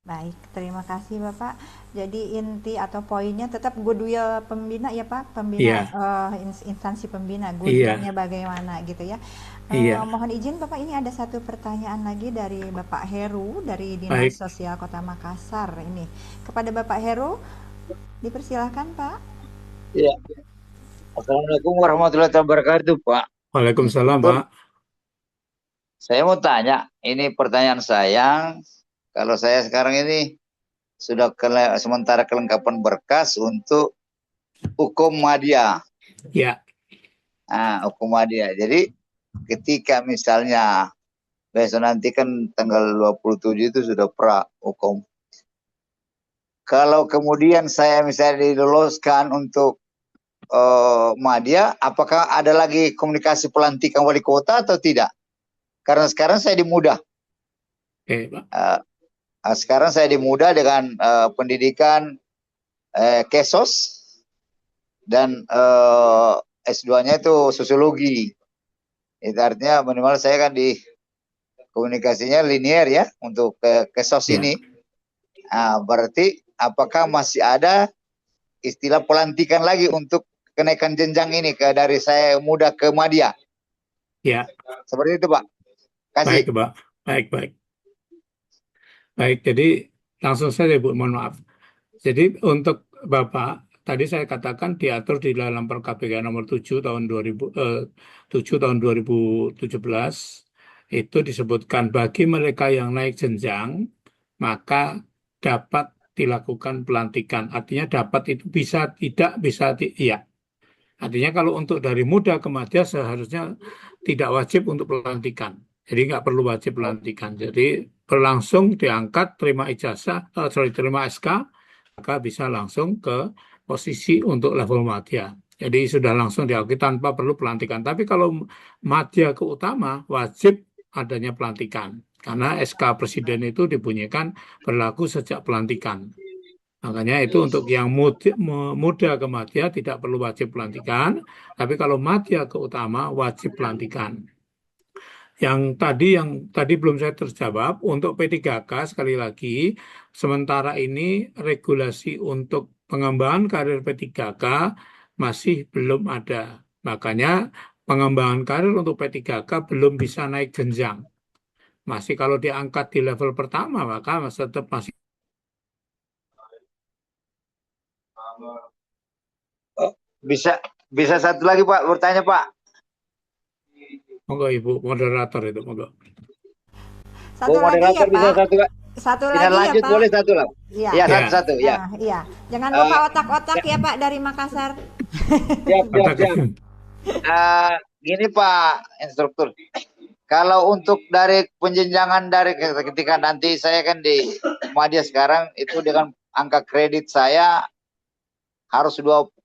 Baik, terima kasih Bapak. Jadi inti atau poinnya tetap goodwill pembina ya Pak, pembina instansi pembina, goodwillnya bagaimana gitu ya. Mohon izin Bapak, ini ada satu pertanyaan lagi dari Bapak Heru dari Dinas Sosial Kota Makassar ini. Kepada Bapak Heru, dipersilahkan Pak. Iya. Assalamualaikum warahmatullahi wabarakatuh Pak. Waalaikumsalam Pak. Saya mau tanya, ini pertanyaan saya. Kalau saya sekarang ini sudah sementara kelengkapan berkas untuk hukum madya. Ya. Nah, hukum madya. Jadi ketika misalnya besok nanti kan tanggal 27 itu sudah pra hukum. Kalau kemudian saya misalnya diloloskan untuk madya, apakah ada lagi komunikasi pelantikan wali kota atau tidak? Karena sekarang saya dimudah. Pak. Sekarang saya dimudah dengan pendidikan Kesos dan S2-nya itu sosiologi. Itu artinya minimal saya kan di komunikasinya linear ya untuk Kesos ini. Nah, berarti apakah masih ada istilah pelantikan lagi untuk kenaikan jenjang ini dari saya muda ke madya? Ya. Seperti itu Pak. Kasih. Baik Pak. Baik. Baik, jadi langsung saja Bu, mohon maaf. Jadi untuk Bapak, tadi saya katakan diatur di dalam Perkapk nomor 7 tahun 2017, itu disebutkan bagi mereka yang naik jenjang, maka dapat dilakukan pelantikan. Artinya dapat itu bisa, tidak bisa, iya. Artinya kalau untuk dari muda ke madya seharusnya tidak wajib untuk pelantikan. Jadi nggak perlu wajib pelantikan. Jadi berlangsung diangkat, terima ijazah, terima SK, maka bisa langsung ke posisi untuk level madya. Jadi sudah langsung diakui tanpa perlu pelantikan. Tapi kalau madya ke utama wajib adanya pelantikan. Karena SK Presiden itu dibunyikan berlaku sejak pelantikan. Makanya itu untuk yang muda ke madya tidak perlu wajib pelantikan, tapi kalau madya ke utama wajib pelantikan. Yang tadi belum saya terjawab untuk P3K sekali lagi, sementara ini regulasi untuk pengembangan karir P3K masih belum ada. Makanya pengembangan karir untuk P3K belum bisa naik jenjang. Masih kalau diangkat di level pertama maka tetap masih. Bisa satu lagi Pak bertanya Pak. Monggo Ibu moderator itu monggo. Satu lagi ya Moderator bisa Pak. satu Satu bisa lagi ya lanjut Pak. boleh satu lah. Iya. Ya Ya. satu ya. Nah, iya. Jangan lupa otak-otak ya Pak dari Makassar. Siap. Gini Pak instruktur. Kalau untuk dari penjenjangan dari ketika nanti saya kan di Madya sekarang itu dengan angka kredit saya harus 200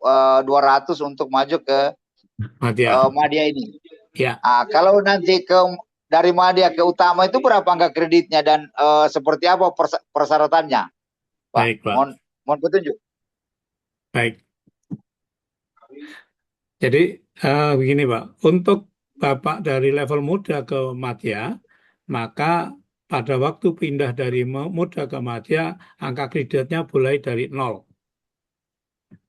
untuk maju ke Madya. Madya ini. Ya. Kalau nanti dari Madya ke utama itu berapa angka kreditnya dan seperti apa persyaratannya? Pak, Baik, Pak. mohon petunjuk. Baik. Jadi begini Pak, untuk Bapak dari level muda ke madya, maka pada waktu pindah dari muda ke madya, angka kreditnya mulai dari 0.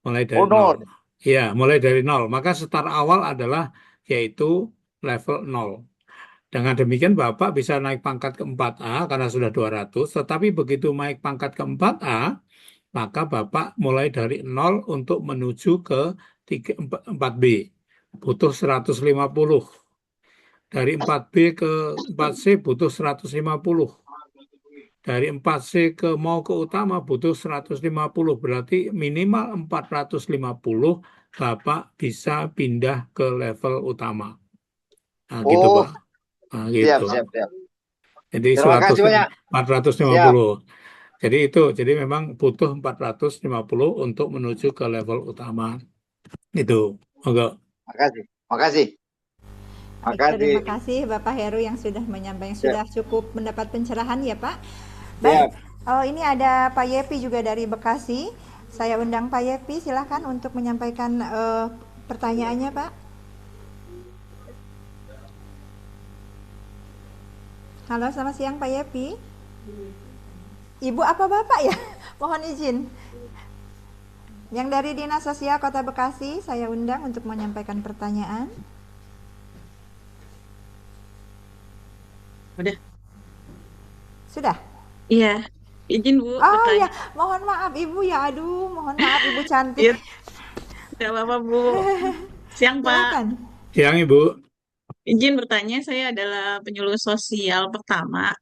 Mulai dari 0. Ya, mulai dari 0. Maka start awal adalah yaitu level 0. Dengan demikian Bapak bisa naik pangkat ke 4A karena sudah 200, tetapi begitu naik pangkat ke 4A, maka Bapak mulai dari 0 untuk menuju ke 4B. Butuh 150. Dari 4B ke 4C butuh 150. Dari 4C mau ke utama butuh 150. Berarti minimal 450 Bapak bisa pindah ke level utama. Nah, gitu Pak. Nah, gitu. Siap. Jadi Terima kasih banyak. 450. Jadi memang butuh 450 untuk menuju ke level utama. Itu. Monggo. Makasih. Baik, terima kasih Bapak Heru yang sudah menyampaikan, sudah cukup mendapat pencerahan ya Pak. Baik, ini ada Pak Yepi juga dari Bekasi. Saya undang Pak Yepi, silahkan untuk menyampaikan pertanyaannya Pak. Halo, selamat siang Pak Yepi. Ibu apa Bapak ya? Mohon izin. Yang dari Dinas Sosial Kota Bekasi, saya undang untuk menyampaikan pertanyaan. Sudah? Iya, izin Bu. Oh ya, mohon maaf Ibu ya, aduh, mohon maaf Ibu cantik. Tidak apa-apa Bu. Siang Pak. Siang Ibu. Izin bertanya, saya adalah penyuluh sosial pertama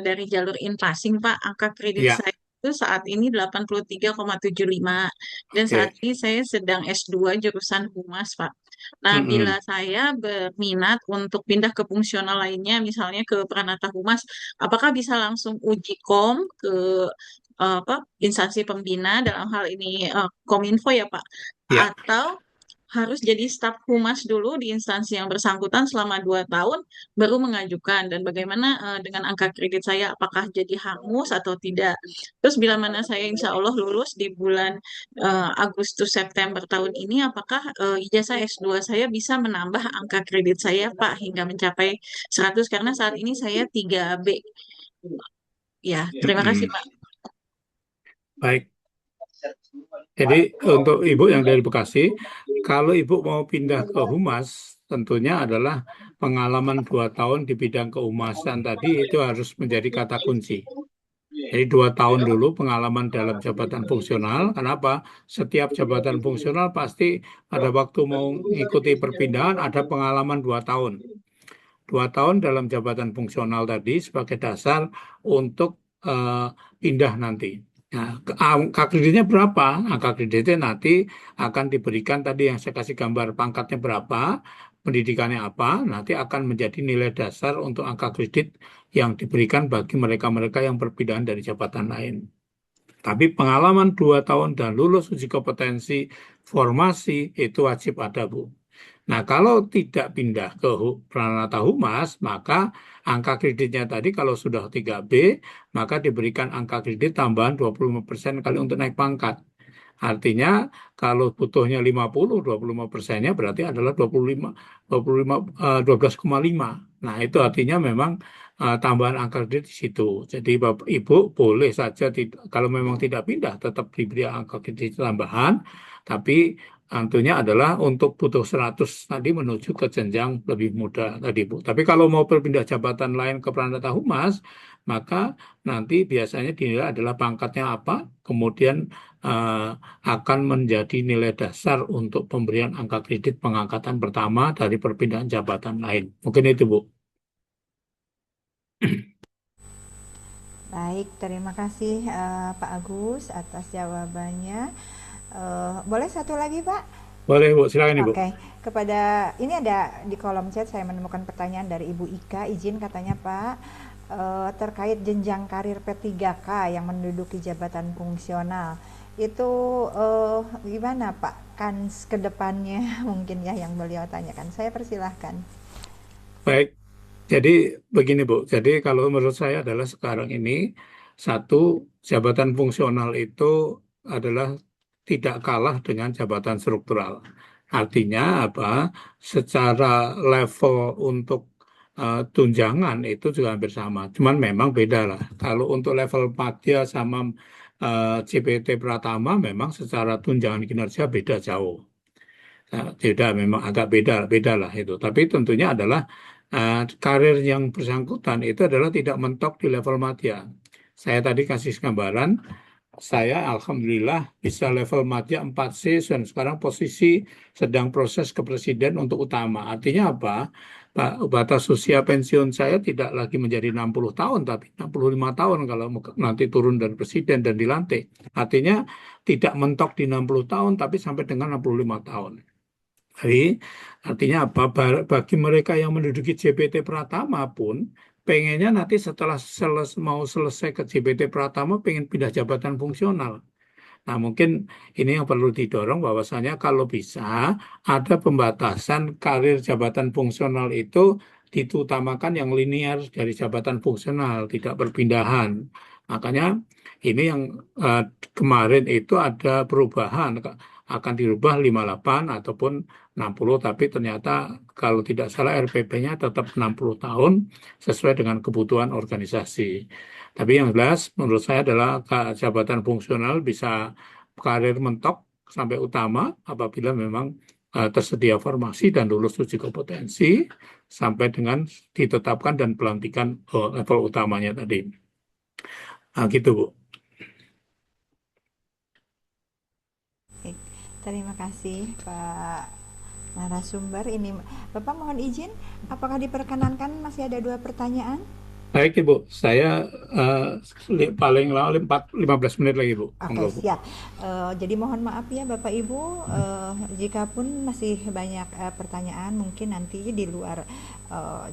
dari jalur in-passing Pak. Angka kredit saya itu saat ini 83,75 dan saat ini saya sedang S2 jurusan Humas Pak. Nah, bila saya berminat untuk pindah ke fungsional lainnya, misalnya ke Pranata Humas, apakah bisa langsung uji kom ke instansi pembina dalam hal ini Kominfo ya Pak? Atau harus jadi staf humas dulu di instansi yang bersangkutan selama 2 tahun baru mengajukan, dan bagaimana dengan angka kredit saya, apakah jadi hangus atau tidak. Terus bila mana saya insya Allah lulus di bulan Agustus September tahun ini, apakah ijazah S2 saya bisa menambah angka kredit saya Pak hingga mencapai 100, karena saat ini saya 3B. Ya, terima kasih Pak. Baik. Jadi untuk Ibu yang dari Bekasi, kalau Ibu mau pindah ke Humas, tentunya adalah pengalaman 2 tahun di bidang kehumasan tadi itu harus menjadi kata kunci. Jadi 2 tahun dulu pengalaman dalam jabatan fungsional. Kenapa? Setiap jabatan fungsional pasti pada waktu mau mengikuti perpindahan ada pengalaman 2 tahun. 2 tahun dalam jabatan fungsional tadi sebagai dasar untuk pindah nanti. Nah, angka kreditnya berapa? Angka kreditnya nanti akan diberikan tadi yang saya kasih gambar pangkatnya berapa, pendidikannya apa, nanti akan menjadi nilai dasar untuk angka kredit yang diberikan bagi mereka-mereka yang perpindahan dari jabatan lain. Tapi pengalaman 2 tahun dan lulus uji kompetensi formasi itu wajib ada, Bu. Nah, kalau tidak pindah ke Pranata Humas, maka angka kreditnya tadi kalau sudah 3B, maka diberikan angka kredit tambahan 25% kali untuk naik pangkat. Artinya kalau butuhnya 50, 25%-nya berarti adalah 25, 12,5. Nah, itu artinya memang tambahan angka kredit di situ. Jadi Bapak Ibu boleh saja kalau memang tidak pindah tetap diberi angka kredit tambahan, tapi tentunya adalah untuk butuh 100 tadi menuju ke jenjang lebih muda tadi, Bu. Tapi kalau mau berpindah jabatan lain ke Pranata Humas, maka nanti biasanya dinilai adalah pangkatnya apa, kemudian eh, akan menjadi nilai dasar untuk pemberian angka kredit pengangkatan pertama dari perpindahan jabatan lain. Mungkin itu, Bu. Baik, terima kasih Pak Agus atas jawabannya. Boleh satu lagi, Pak? Boleh, Bu. Silakan, Ibu. Oke, kepada ini ada di kolom chat saya menemukan pertanyaan dari Ibu Ika. Izin katanya Pak, terkait jenjang karir P3K yang menduduki jabatan fungsional. Itu gimana Pak? Kans ke depannya mungkin ya yang beliau tanyakan. Saya persilahkan. Baik. Jadi begini, Bu. Jadi kalau menurut saya adalah sekarang ini satu jabatan fungsional itu adalah tidak kalah dengan jabatan struktural. Artinya apa? Secara level untuk tunjangan itu juga hampir sama. Cuman memang beda lah. Kalau untuk level Padya sama CPT Pratama memang secara tunjangan kinerja beda jauh. Nah, beda memang agak beda lah itu. Tapi tentunya adalah karir yang bersangkutan itu adalah tidak mentok di level madya. Saya tadi kasih gambaran, saya alhamdulillah bisa level madya 4C dan sekarang posisi sedang proses ke presiden untuk utama. Artinya apa? Pak, batas usia pensiun saya tidak lagi menjadi 60 tahun tapi 65 tahun kalau nanti turun dari presiden dan dilantik. Artinya tidak mentok di 60 tahun tapi sampai dengan 65 tahun. Jadi artinya apa? Bagi mereka yang menduduki JPT Pratama pun pengennya nanti setelah mau selesai ke JPT Pratama pengen pindah jabatan fungsional. Nah, mungkin ini yang perlu didorong bahwasanya kalau bisa ada pembatasan karir jabatan fungsional itu diutamakan yang linear dari jabatan fungsional, tidak berpindahan. Makanya ini yang eh, kemarin itu ada perubahan, akan dirubah 58 ataupun 60, tapi ternyata kalau tidak salah RPP-nya tetap 60 tahun sesuai dengan kebutuhan organisasi. Tapi yang jelas menurut saya adalah jabatan fungsional bisa karir mentok sampai utama apabila memang tersedia formasi dan lulus uji kompetensi sampai dengan ditetapkan dan pelantikan level utamanya tadi. Nah, gitu, Bu. Baik, terima kasih Pak narasumber. Ini Bapak mohon izin, apakah diperkenankan masih ada 2 pertanyaan? Baik, Ibu. Saya paling lama 15 menit lagi, Bu. Oke, Monggo, Bu. siap. Jadi mohon maaf ya Bapak Ibu, jika pun masih banyak pertanyaan, mungkin nanti di luar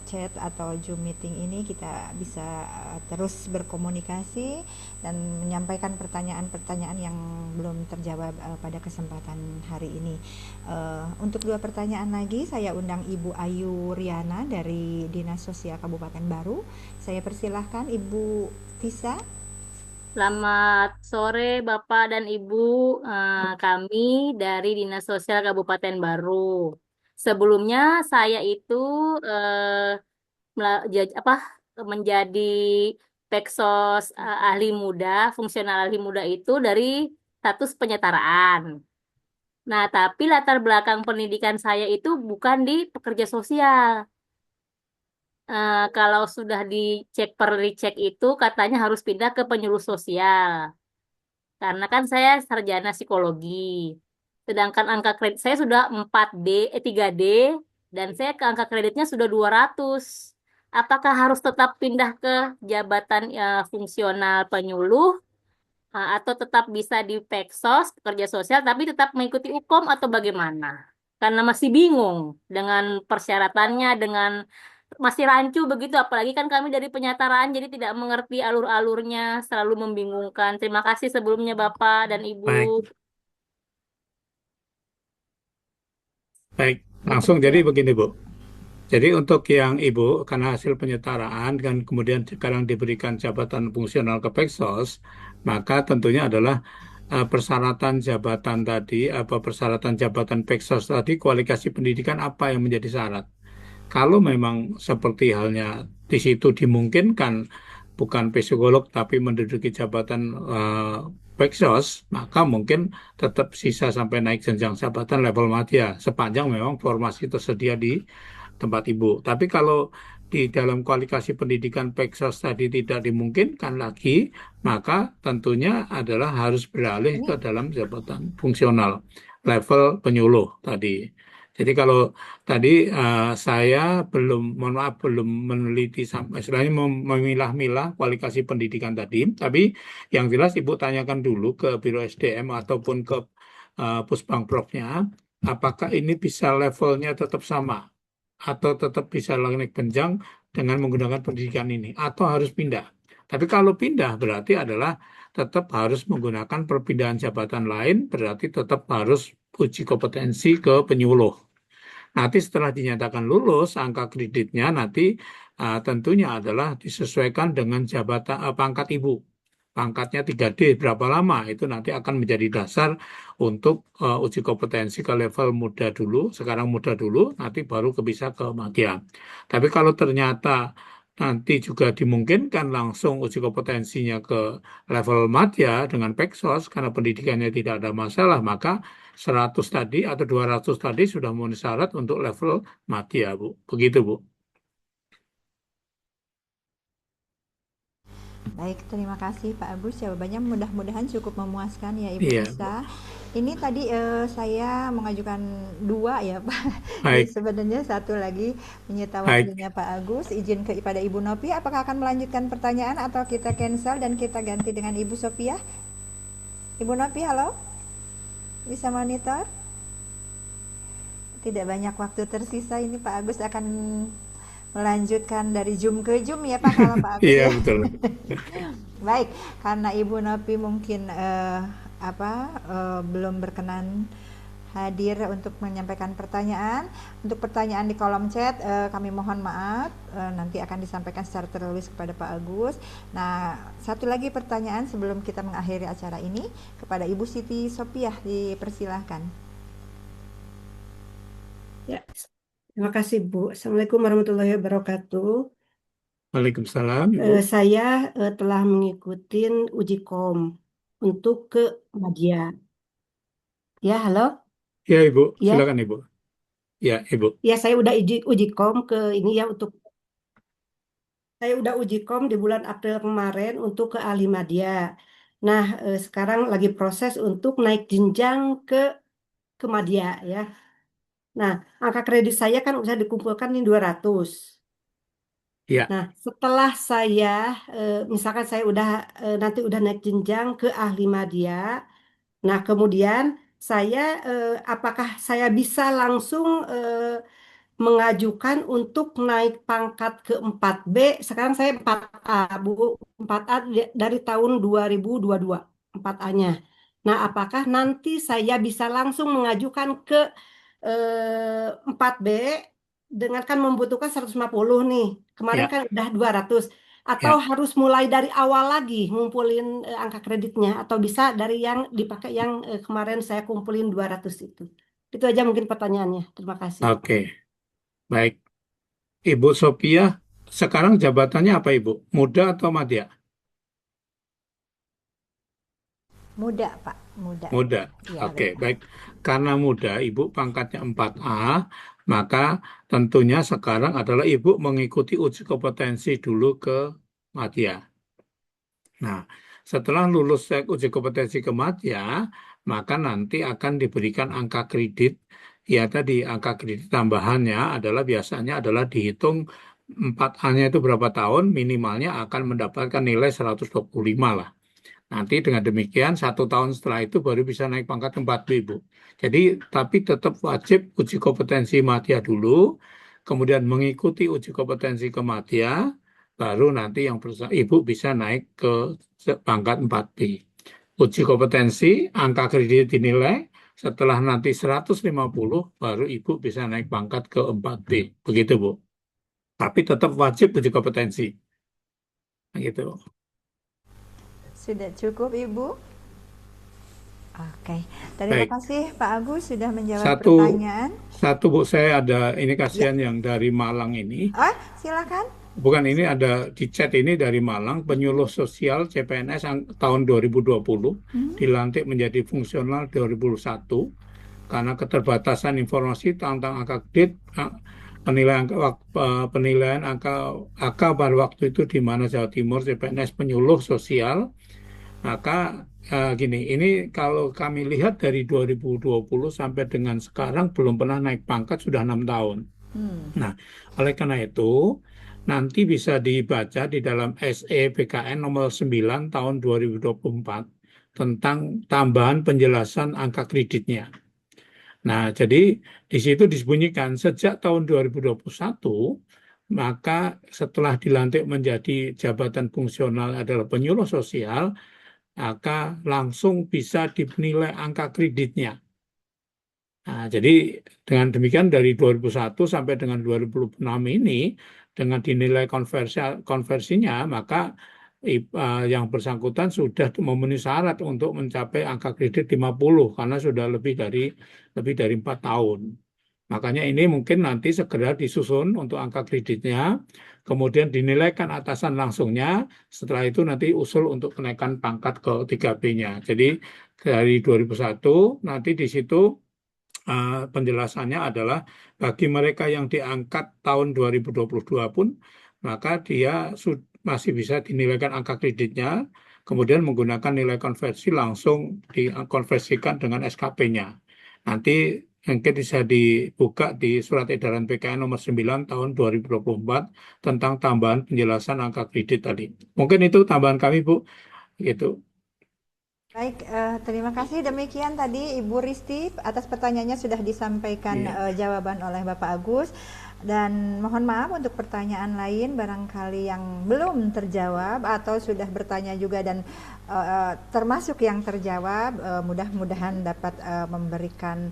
chat atau Zoom meeting ini kita bisa terus berkomunikasi dan menyampaikan pertanyaan-pertanyaan yang belum terjawab pada kesempatan hari ini. Untuk 2 pertanyaan lagi, saya undang Ibu Ayu Riana dari Dinas Sosial Kabupaten Baru. Saya persilahkan Ibu Tisa. Selamat sore Bapak dan Ibu, kami dari Dinas Sosial Kabupaten Baru. Sebelumnya saya itu menjadi Peksos ahli muda, fungsional ahli muda itu dari status penyetaraan. Nah, tapi latar belakang pendidikan saya itu bukan di pekerja sosial. Kalau sudah dicek per dicek itu katanya harus pindah ke penyuluh sosial. Karena kan saya sarjana psikologi. Sedangkan angka kredit saya sudah 3D dan saya ke angka kreditnya sudah 200. Apakah harus tetap pindah ke jabatan fungsional penyuluh atau tetap bisa di Peksos, pekerja sosial tapi tetap mengikuti UKOM atau bagaimana? Karena masih bingung dengan persyaratannya, dengan masih rancu begitu, apalagi kan kami dari penyataraan jadi tidak mengerti alur-alurnya, selalu membingungkan. Terima kasih sebelumnya Bapak dan Ibu. Baik, langsung jadi begini Bu. Jadi untuk yang Ibu, karena hasil penyetaraan dan kemudian sekarang diberikan jabatan fungsional ke Peksos, maka tentunya adalah persyaratan jabatan tadi, persyaratan jabatan Peksos tadi, kualifikasi pendidikan apa yang menjadi syarat. Kalau memang seperti halnya di situ dimungkinkan bukan psikolog tapi menduduki jabatan Peksos, maka mungkin tetap sisa sampai naik jenjang jabatan level madya sepanjang memang formasi tersedia di tempat Ibu. Tapi kalau di dalam kualifikasi pendidikan Peksos tadi tidak dimungkinkan lagi, maka tentunya adalah harus beralih ke dalam jabatan fungsional level penyuluh tadi. Jadi kalau tadi saya mohon maaf, belum meneliti sampai istilahnya memilah-milah kualifikasi pendidikan tadi, tapi yang jelas Ibu tanyakan dulu ke Biro SDM ataupun ke Pusbangprofnya, apakah ini bisa levelnya tetap sama atau tetap bisa naik jenjang dengan menggunakan pendidikan ini atau harus pindah. Tapi kalau pindah berarti adalah tetap harus menggunakan perpindahan jabatan lain, berarti tetap harus uji kompetensi ke penyuluh. Nanti setelah dinyatakan lulus, angka kreditnya nanti tentunya adalah disesuaikan dengan jabatan pangkat Ibu. Pangkatnya 3D berapa lama itu nanti akan menjadi dasar untuk uji kompetensi ke level muda dulu, sekarang muda dulu, nanti baru bisa ke madya. Tapi kalau ternyata nanti juga dimungkinkan langsung uji kompetensinya ke level madya dengan Peksos karena pendidikannya tidak ada masalah, maka 100 tadi atau 200 tadi sudah memenuhi syarat untuk level madya, Bu. Begitu, Bu. Baik, terima kasih Pak Agus. Jawabannya mudah-mudahan cukup memuaskan ya Ibu Iya, Nisa. Ini tadi saya mengajukan 2 ya Pak. baik, Sebenarnya satu lagi menyita baik. waktunya Pak Agus. Izin kepada Ibu Nopi, apakah akan melanjutkan pertanyaan atau kita cancel dan kita ganti dengan Ibu Sophia? Ibu Nopi, halo? Bisa monitor? Tidak banyak waktu tersisa, ini Pak Agus akan melanjutkan dari Zoom ke Zoom ya Pak kalau Pak Agus Iya, ya. betul. Baik, karena Ibu Nopi mungkin belum berkenan hadir untuk menyampaikan pertanyaan. Untuk pertanyaan di kolom chat kami mohon maaf, nanti akan disampaikan secara tertulis kepada Pak Agus. Nah, satu lagi pertanyaan sebelum kita mengakhiri acara ini kepada Ibu Siti Sopiah, dipersilahkan. Ya, terima kasih Bu. Assalamualaikum warahmatullahi wabarakatuh. Waalaikumsalam, Ibu. Saya telah mengikuti uji kom untuk ke madya. Ya, halo? Ya, Ibu. Ya, Silakan, Ibu. Ya, Ibu. ya saya udah uji kom ke ini ya untuk saya udah uji kom di bulan April kemarin untuk ke ahli madya. Nah, sekarang lagi proses untuk naik jenjang ke madya ya. Nah, angka kredit saya kan udah dikumpulkan nih 200. Ya, Nah, setelah saya, misalkan saya nanti udah naik jenjang ke ahli madya, nah kemudian saya, apakah saya bisa langsung mengajukan untuk naik pangkat ke 4B? Sekarang saya 4A, Bu, 4A dari tahun 2022, 4A-nya. Nah, apakah nanti saya bisa langsung mengajukan ke 4B dengan kan membutuhkan 150 nih. Kemarin ya, kan udah 200. Atau ya. harus mulai dari awal lagi ngumpulin angka kreditnya. Atau bisa dari yang dipakai yang kemarin saya kumpulin 200 itu. Itu aja mungkin pertanyaannya. Terima kasih. Oke, baik. Ibu Sophia, sekarang jabatannya apa, Ibu? Muda atau madya? Muda, Pak, muda. Muda. Ya, Oke, baik. baik. Karena muda, Ibu pangkatnya 4A, maka tentunya sekarang adalah Ibu mengikuti uji kompetensi dulu ke madya. Nah, setelah lulus uji kompetensi ke madya, maka nanti akan diberikan angka kredit. Ya tadi, angka kredit tambahannya adalah biasanya adalah dihitung 4A-nya itu berapa tahun, minimalnya akan mendapatkan nilai 125 lah. Nanti dengan demikian 1 tahun setelah itu baru bisa naik pangkat 4B, Bu. Jadi, tapi tetap wajib uji kompetensi madya dulu. kemudian mengikuti uji kompetensi ke madya, baru nanti ibu bisa naik ke pangkat 4B. Uji kompetensi, angka kredit dinilai, setelah nanti 150, baru ibu bisa naik pangkat ke 4B. Begitu, Bu. Tapi tetap wajib uji kompetensi. Gitu. Sudah cukup, Ibu? Oke, terima Baik. kasih Pak Agus sudah menjawab Satu, pertanyaan. Bu, saya ada ini Ya, kasihan yang dari Malang ini. silakan. Bukan, ini ada di chat ini dari Malang, penyuluh sosial CPNS tahun 2020, dilantik menjadi fungsional 2021, karena keterbatasan informasi tentang angka kredit, penilaian angka pada waktu itu di mana Jawa Timur CPNS penyuluh sosial. Maka gini, ini kalau kami lihat dari 2020 sampai dengan sekarang belum pernah naik pangkat, sudah 6 tahun. Nah, oleh karena itu nanti bisa dibaca di dalam SE BKN nomor 9 tahun 2024 tentang tambahan penjelasan angka kreditnya. Nah, jadi di situ disebutkan sejak tahun 2021, maka setelah dilantik menjadi jabatan fungsional adalah penyuluh sosial, maka langsung bisa dinilai angka kreditnya. Nah, jadi dengan demikian dari 2001 sampai dengan 2006 ini, dengan dinilai konversinya, maka yang bersangkutan sudah memenuhi syarat untuk mencapai angka kredit 50 karena sudah lebih dari 4 tahun. Makanya ini mungkin nanti segera disusun untuk angka kreditnya, kemudian dinilaikan atasan langsungnya, setelah itu nanti usul untuk kenaikan pangkat ke 3B-nya. Jadi dari 2001 nanti di situ penjelasannya adalah bagi mereka yang diangkat tahun 2022 pun, maka dia masih bisa dinilaikan angka kreditnya, kemudian menggunakan nilai konversi langsung dikonversikan dengan SKP-nya. Nanti mungkin bisa dibuka di Surat Edaran PKN nomor 9 tahun 2024 tentang tambahan penjelasan angka kredit tadi. Mungkin itu tambahan kami, Bu. Gitu. Baik, terima kasih. Demikian tadi Ibu Risti atas pertanyaannya sudah disampaikan jawaban oleh Bapak Agus. Dan mohon maaf untuk pertanyaan lain barangkali yang belum terjawab atau sudah bertanya juga dan termasuk yang terjawab, mudah-mudahan dapat memberikan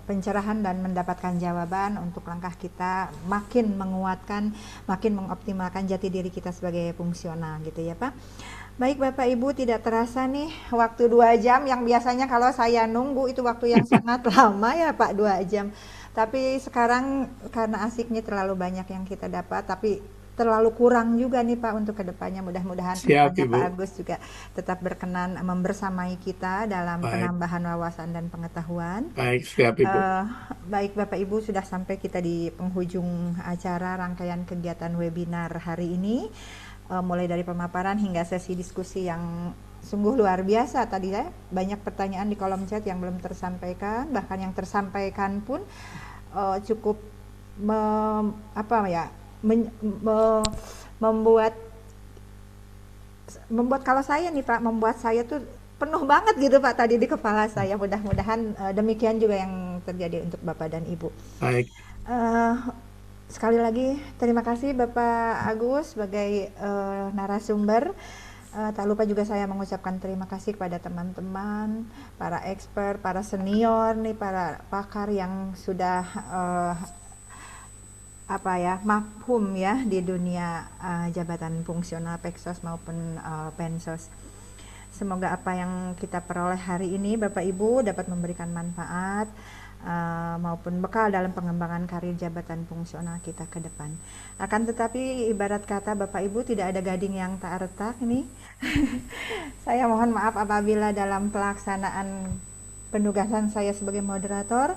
pencerahan dan mendapatkan jawaban untuk langkah kita makin menguatkan, makin mengoptimalkan jati diri kita sebagai fungsional gitu ya Pak. Baik Bapak Ibu, tidak terasa nih waktu 2 jam yang biasanya kalau saya nunggu itu waktu yang sangat lama ya Pak, 2 jam. Tapi sekarang karena asiknya terlalu banyak yang kita dapat, tapi terlalu kurang juga nih Pak untuk kedepannya. Mudah-mudahan kedepannya Pak Agus juga tetap berkenan membersamai kita dalam penambahan wawasan dan pengetahuan. Baik, siap Ibu. Baik Bapak Ibu, sudah sampai kita di penghujung acara rangkaian kegiatan webinar hari ini. Mulai dari pemaparan hingga sesi diskusi yang sungguh luar biasa. Tadi ya banyak pertanyaan di kolom chat yang belum tersampaikan, bahkan yang tersampaikan pun cukup membuat kalau saya nih Pak, membuat saya tuh penuh banget gitu Pak tadi di kepala saya. Mudah-mudahan demikian juga yang terjadi untuk Bapak dan Ibu. Baik. Sekali lagi terima kasih Bapak Agus sebagai narasumber. Tak lupa juga saya mengucapkan terima kasih kepada teman-teman, para expert, para senior nih, para pakar yang sudah mafhum ya di dunia jabatan fungsional Peksos maupun Pensos. Semoga apa yang kita peroleh hari ini Bapak Ibu dapat memberikan manfaat maupun bekal dalam pengembangan karir jabatan fungsional kita ke depan. Akan tetapi ibarat kata Bapak Ibu, tidak ada gading yang tak retak nih. Saya mohon maaf apabila dalam pelaksanaan penugasan saya sebagai moderator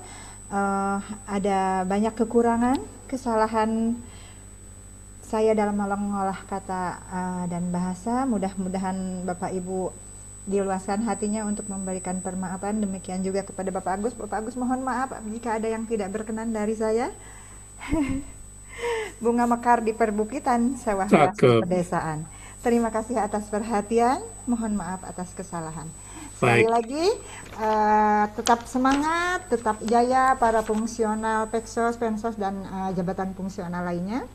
ada banyak kekurangan, kesalahan saya dalam mengolah kata dan bahasa. Mudah-mudahan Bapak Ibu diluaskan hatinya untuk memberikan permaafan. Demikian juga kepada Bapak Agus. Bapak Agus mohon maaf jika ada yang tidak berkenan dari saya. Bunga mekar di perbukitan, sawah luas di pedesaan. Terima kasih atas perhatian, mohon maaf atas kesalahan. sekali Baik. lagi tetap semangat, tetap jaya para fungsional Peksos, Pensos dan jabatan fungsional lainnya.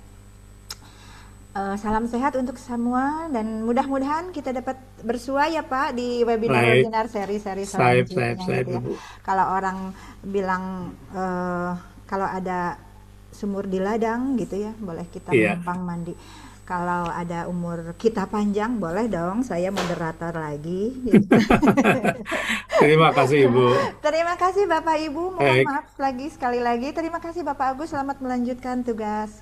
Salam sehat untuk semua dan mudah-mudahan kita dapat bersua ya Pak di Baik. webinar-webinar seri-seri Saib, selanjutnya gitu ya. Ibu. Kalau orang bilang kalau ada sumur di ladang gitu ya, boleh kita Iya. menumpang mandi. Kalau ada umur kita panjang, boleh dong saya moderator lagi. Gitu. Terima kasih Ibu. Terima kasih Bapak Ibu, mohon Baik, maaf lagi sekali lagi. Terima kasih Bapak Agus, selamat melanjutkan tugas.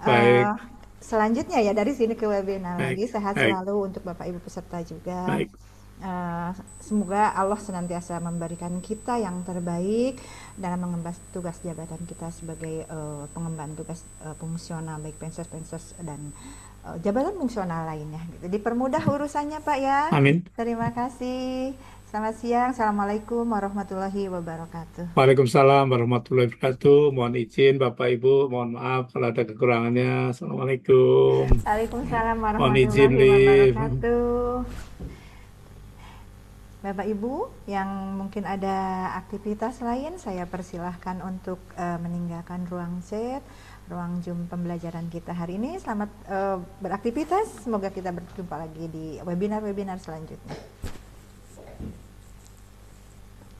baik, Selanjutnya ya dari sini ke webinar baik, lagi. Sehat baik, selalu untuk Bapak Ibu peserta juga. baik. Semoga Allah senantiasa memberikan kita yang terbaik dalam mengemban tugas jabatan kita sebagai pengemban tugas fungsional baik pensos dan jabatan fungsional lainnya gitu. Dipermudah urusannya Pak ya. Amin. Terima kasih. Selamat siang. Assalamualaikum warahmatullahi wabarakatuh. Waalaikumsalam warahmatullahi wabarakatuh. Mohon izin Bapak Ibu, mohon maaf kalau ada kekurangannya. Assalamualaikum. Waalaikumsalam Mohon izin, warahmatullahi Liv. wabarakatuh. Bapak Ibu yang mungkin ada aktivitas lain, saya persilahkan untuk meninggalkan ruang chat, ruang Zoom pembelajaran kita hari ini. Selamat beraktivitas, semoga kita berjumpa lagi di webinar-webinar selanjutnya.